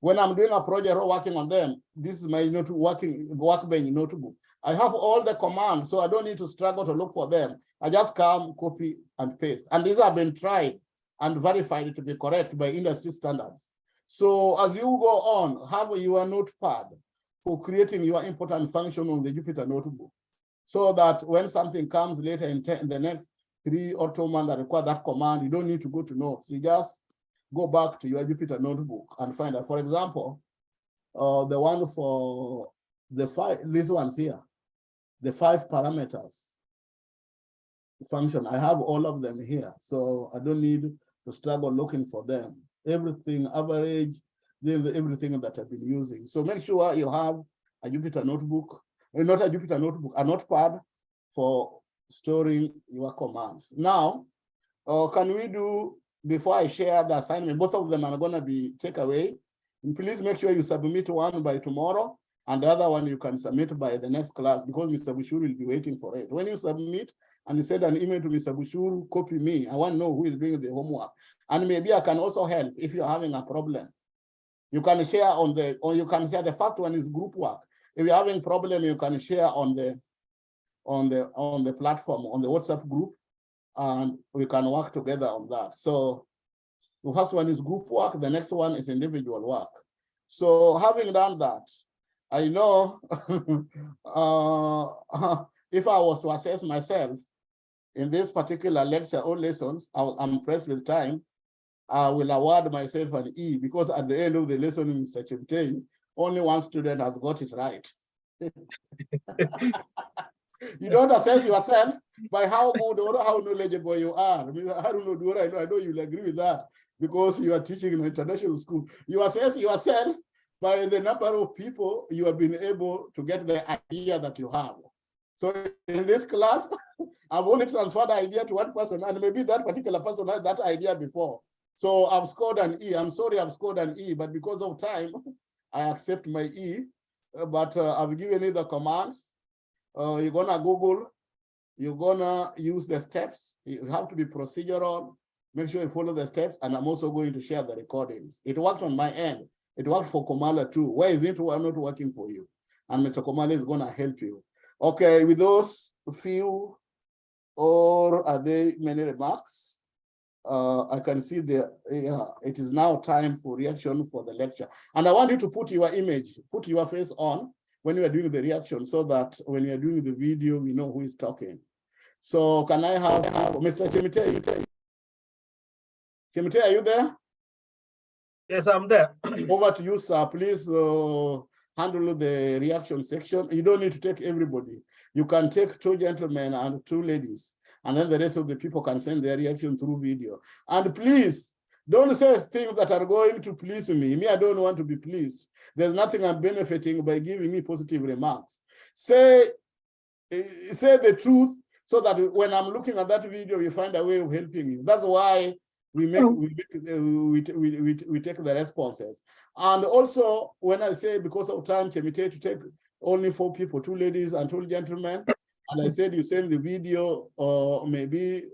When I'm doing a project or working on them, this is my workbench notebook. I have all the commands, so I don't need to struggle to look for them. I just come, copy, and paste. And these have been tried and verified to be correct by industry standards. So as you go on, have your notepad for creating your important function on the Jupyter notebook, so that when something comes later in the next 3 or 2 months that require that command, you don't need to go to notes. You just go back to your Jupyter notebook and find out. For example, the one for the 5, these ones here, the 5 parameters function, I have all of them here. So I don't need to struggle looking for them. Everything, average, everything that I've been using. So make sure you have a Jupyter notebook, not a Jupyter notebook, a notepad for storing your commands. Now, can we do, before I share the assignment, both of them are going to be takeaway. And please make sure you submit one by tomorrow, and the other one you can submit by the next class, because Mr. Bushuru will be waiting for it. When you submit and you send an email to Mr. Bushuru, copy me. I want to know who is doing the homework. And maybe I can also help if you're having a problem. You can share on the, or you can share, the first one is group work. If you're having a problem, you can share on the platform, on the WhatsApp group, and we can work together on that. So the first one is group work, the next one is individual work. So having done that, I know if I was to assess myself, in this particular lecture or lessons, I'm pressed with time, I will award myself an E because at the end of the lesson, Mr. Chemtei, only one student has got it right. You don't assess yourself by how good or how knowledgeable you are. I mean, I don't know, I know you'll agree with that because you are teaching in an international school. You assess yourself by the number of people you have been able to get the idea that you have. So in this class, I've only transferred the idea to one person, and maybe that particular person had that idea before. So I've scored an E. I'm sorry I've scored an E, but because of time, I accept my E. But I've given you the commands. You're gonna Google, you're gonna use the steps. You have to be procedural. Make sure you follow the steps, and I'm also going to share the recordings. It worked on my end. It worked for Komala too. Why is it not working for you? And Mr. Komala is gonna help you. Okay, with those few, or are there many remarks? I can see it is now time for reaction for the lecture. And I want you to put your image, put your face on when you are doing the reaction so that when you are doing the video, we know who is talking. So can I have Mr. Chemtei? Chemtei, are you there? Yes, I'm there. Over to you, sir. Please handle the reaction section. You don't need to take everybody. You can take 2 gentlemen and 2 ladies, and then the rest of the people can send their reaction through video. And please, don't say things that are going to please me. Me, I don't want to be pleased. There's nothing I'm benefiting by giving me positive remarks. Say the truth so that when I'm looking at that video, you find a way of helping you. That's why we take the responses. And also, when I say because of time, Chemtei to take only 4 people, 2 ladies and 2 gentlemen, and I said you send the video maybe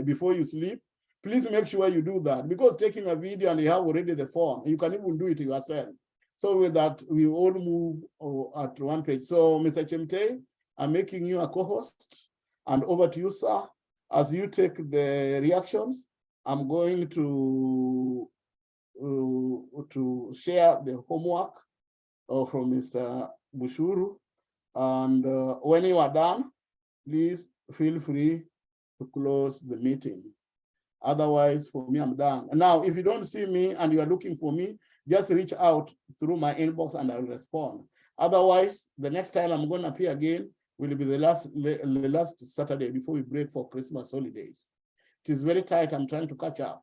before you sleep, please make sure you do that, because taking a video and you have already the phone, you can even do it yourself. So with that, we all move at one page. So Mr. Chemtei, I'm making you a co-host, and over to you, sir. As you take the reactions, I'm going to share the homework from Mr. Bushuru. And when you are done, please feel free to close the meeting. Otherwise, for me, I'm done. Now, if you don't see me and you are looking for me, just reach out through my inbox and I'll respond. Otherwise, the next time I'm going to appear again will be the last Saturday before we break for Christmas holidays. It is very tight. I'm trying to catch up.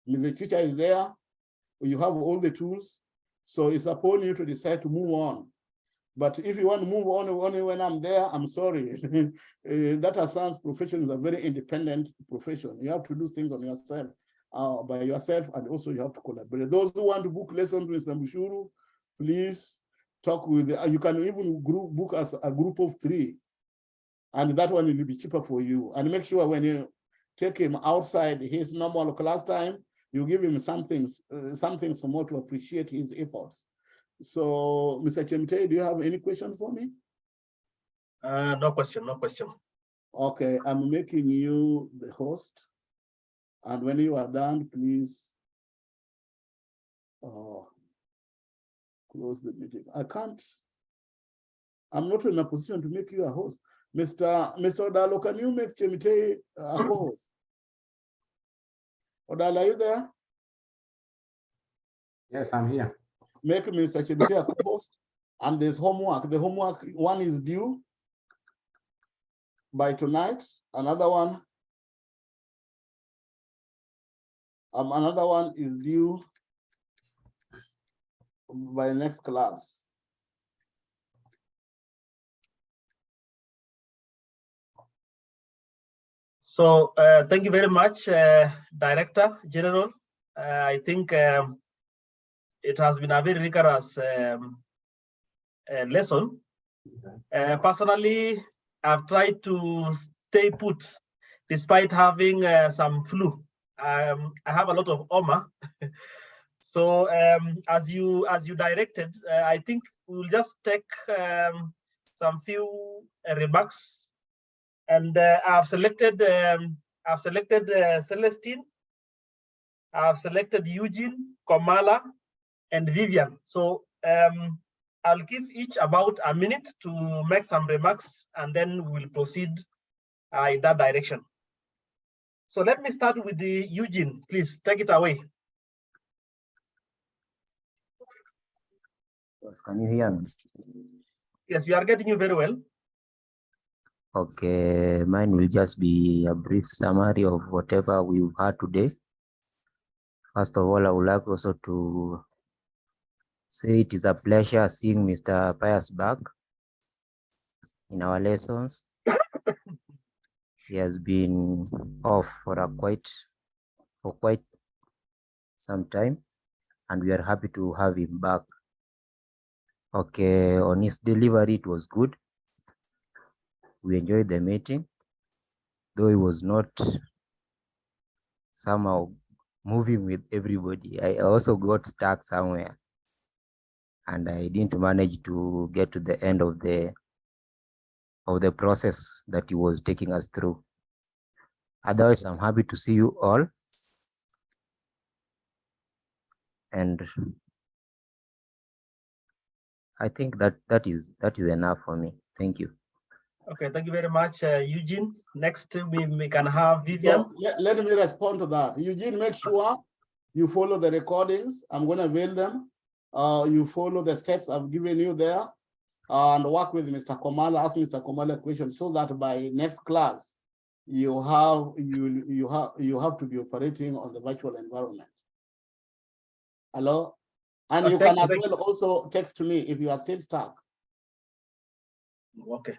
The teacher is there. You have all the tools. So it's upon you to decide to move on. But if you want to move on only when I'm there, I'm sorry. Data science profession is a very independent profession. You have to do things on yourself, by yourself, and also you have to collaborate. Those who want to book lessons with Mr. Bushuru, please talk with, you can even book as a group of 3. And that one will be cheaper for you. And make sure when you take him outside his normal class time, you give him something more to appreciate his efforts. So, Mr. Chemtei, do you have any question for me? No question. Okay, I'm making you the host. And when you are done, please close the meeting. I'm not in a position to make you a host. Mr. Odalo, can you make Chemtei a host? Odalo, are you there? Yes, I'm here. Make Mr. Chemtei a co-host, and there's homework. The homework one is due by tonight. Another one is due by next class. So thank you very much, Director General. I think it has been a very rigorous lesson. Personally, I've tried to stay put despite having some flu. I have a lot of OMA. So as you directed, I think we'll just take some few remarks. And I've selected Celestine, I've selected Eugene, Komala, and Vivian. So I'll give each about a minute to make some remarks, and then we'll proceed in that direction. So let me start with the Eugene. Please take it away. Yes, can you hear me? Yes, we are getting you very well. Okay, mine will just be a brief summary of whatever we've had today. First of all, I would like also to say it is a pleasure seeing Mr. Pius back in our lessons. He has been off for quite some time, and we are happy to have him back. Okay, on his delivery, it was good. We enjoyed the meeting, though it was not somehow moving with everybody. I also got stuck somewhere, and I didn't manage to get to the end of the process that he was taking us through. Otherwise, I'm happy to see you all, and I think that is enough for me. Thank you. Okay, thank you very much, Eugene. Next, we can have Vivian. So let me respond to that. Eugene, make sure you follow the recordings. I'm going to avail them. You follow the steps I've given you there, and work with Mr. Komala, ask Mr. Komala a question so that by next class, you have to be operating on the virtual environment. Hello? And you can as well also text me if you are still stuck. Okay.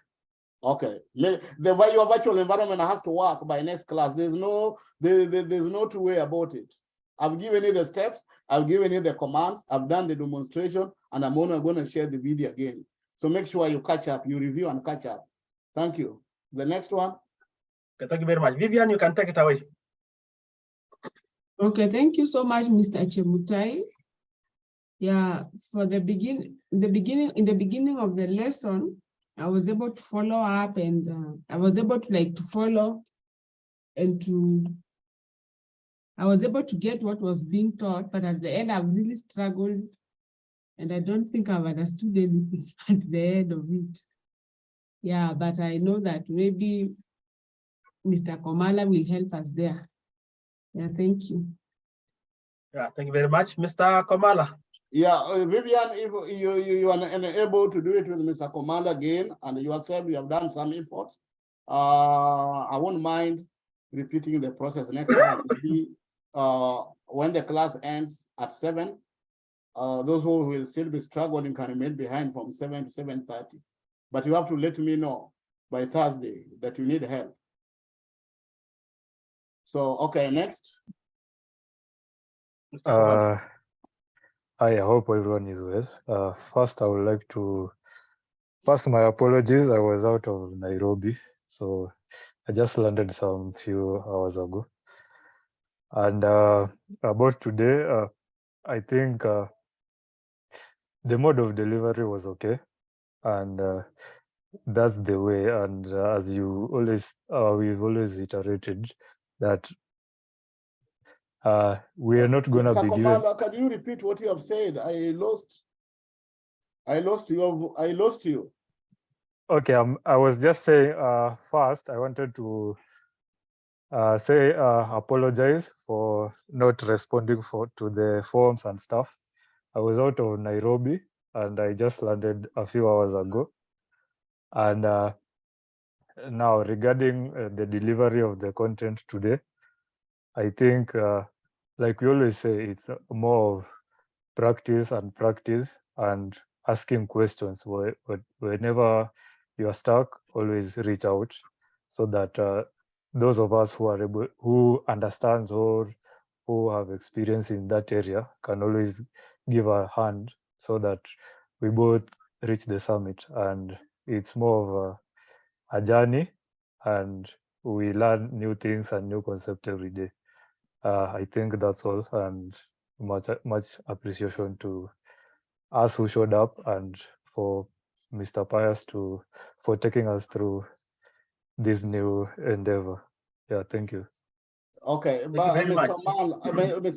Okay. Your virtual environment has to work by next class. There's no two way about it. I've given you the steps, I've given you the commands, I've done the demonstration, and I'm only going to share the video again. So make sure you catch up, you review and catch up. Thank you. The next one. Okay, thank you very much. Vivian, you can take it away. Okay, thank you so much, Mr. Chemutai. Yeah, for in the beginning of the lesson, I was able to follow up, and I was able to follow and I was able to get what was being taught, but at the end I've really struggled, and I don't think I've understood anything at the end of it. Yeah, but I know that maybe Mr. Komala will help us there. Yeah, thank you. Yeah, thank you very much, Mr. Komala. Yeah, Vivian, if you are unable to do it with Mr. Komala again, and you yourself, you have done some efforts, I won't mind repeating the process next time. Maybe when the class ends at 7, those who will still be struggling can remain behind from 7 to 7:30. But you have to let me know by Thursday that you need help. So, okay, next. I hope everyone is well. First, I would like to pass my apologies. I was out of Nairobi, so I just landed some few hours ago. And about today, I think the mode of delivery was okay, and that's the way. And as you always, we've always iterated that we are not going to be given. Komala, can you repeat what you have said? I lost you. Okay, I was just saying, first, I wanted to apologize for not responding to the forms and stuff. I was out of Nairobi, and I just landed a few hours ago. And now regarding the delivery of the content today, I think, like we always say, it's more of practice and asking questions. Whenever you are stuck, always reach out so that those of us who understands or who have experience in that area can always give a hand so that we both reach the summit. And it's more of a journey, and we learn new things and new concepts every day. I think that's all, and much appreciation to us who showed up, and for Mr. Pius for taking us through this new endeavor. Yeah, thank you. Okay, but Mr.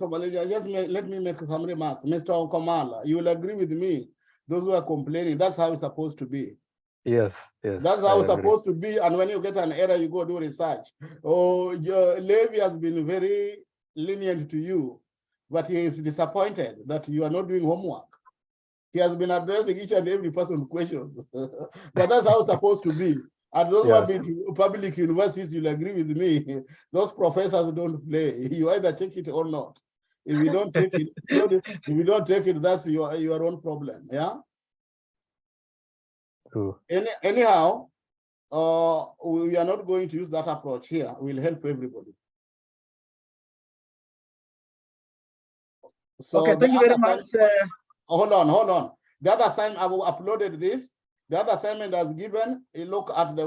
Komala, just let me make some remarks. Mr. Komala, you will agree with me. Those who are complaining, that's how it's supposed to be. Yes, yes. That's I how it's agree. supposed to be. And when you get an error, you go do research. Oh, Levy has been very lenient to you, but he is disappointed that you are not doing homework. He has been addressing each and every person's questions. But that's how it's supposed to be. And those who have been to public universities, you'll agree with me. Those professors don't play. You either take it or not. If you don't take it, if you don't take it, that's your own problem. Yeah. True. Anyhow, we are not going to use that approach here. We'll help everybody. So okay, thank you very much. Hold on. The other assignment, I will uploaded this. The other assignment has given a look at the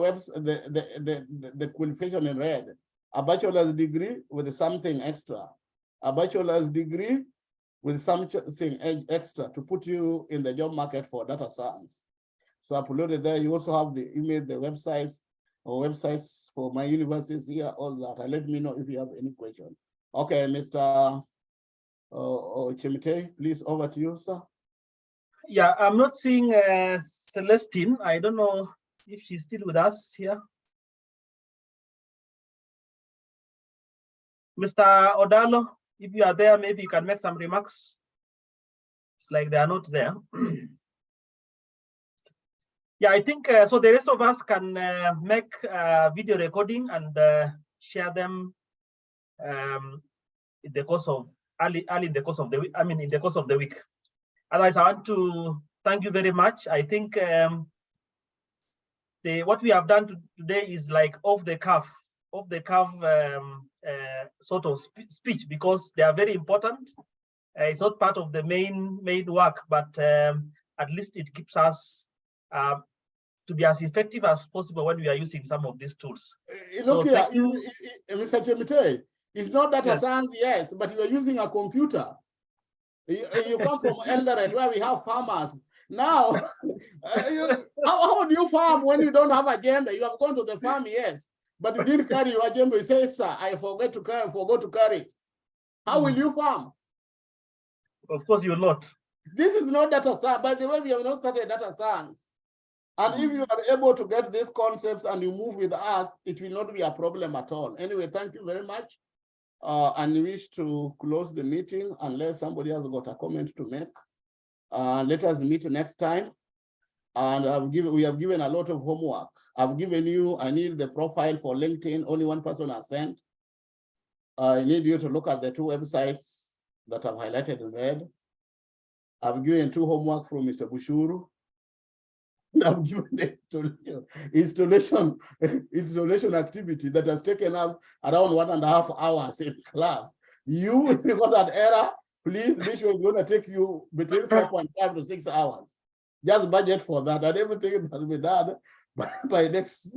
the qualification in red. A bachelor's degree with something extra. A bachelor's degree with something extra to put you in the job market for data science. So I uploaded there. You also have the email, the websites for my universities here, all that. And let me know if you have any question. Okay, Mr. Chemite, please over to you, sir. Yeah, I'm not seeing Celestine. I don't know if she's still with us here. Mr. Odalo, if you are there, maybe you can make some remarks. It's like they are not there. Yeah, I think so. The rest of us can make video recording and share them in the course of early in the course of the week. I mean, in the course of the week. Otherwise, I want to thank you very much. I think what we have done today is like off the cuff sort of speech, because they are very important. It's not part of the main work, but at least it keeps us to be as effective as possible when we are using some of these tools. Look here, Mr. Chemite, it's not data science, yes, but you are using a computer. You come from Eldoret, where we have farmers. Now, how do you farm when you don't have agenda? You have gone to the farm, yes, but you didn't carry your agenda. You say, sir, I forgot to carry. How will you farm? Of course, you will not. This is not data science. By the way, we have not started data science. And if you are able to get these concepts and you move with us, it will not be a problem at all. Anyway, thank you very much. And we wish to close the meeting unless somebody has got a comment to make. Let us meet next time. And we have given a lot of homework. I've given you, I need the profile for LinkedIn, only one person has sent. I need you to look at the two websites that I've highlighted in red. I've given 2 homework from Mr. Bushuru. I've given the installation activity that has taken us around 1.5 hours in class. If you got an error, please make sure it's going to take you between 4.5 to 6 hours. Just budget for that, and everything has been done by next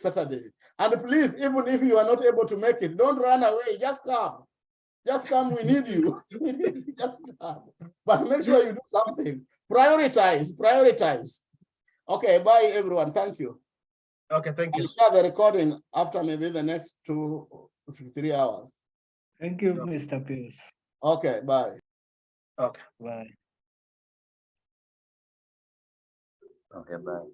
Saturday. And please, even if you are not able to make it, don't run away. Just come. Just come, we need you. Just come. But make sure you do something. Prioritize. Okay, bye everyone. Thank you. Okay, thank you. I'll share the recording after maybe the next 2 to 3 hours. Thank you, Mr. Pierce. Okay, bye. Okay. Bye. Okay, bye.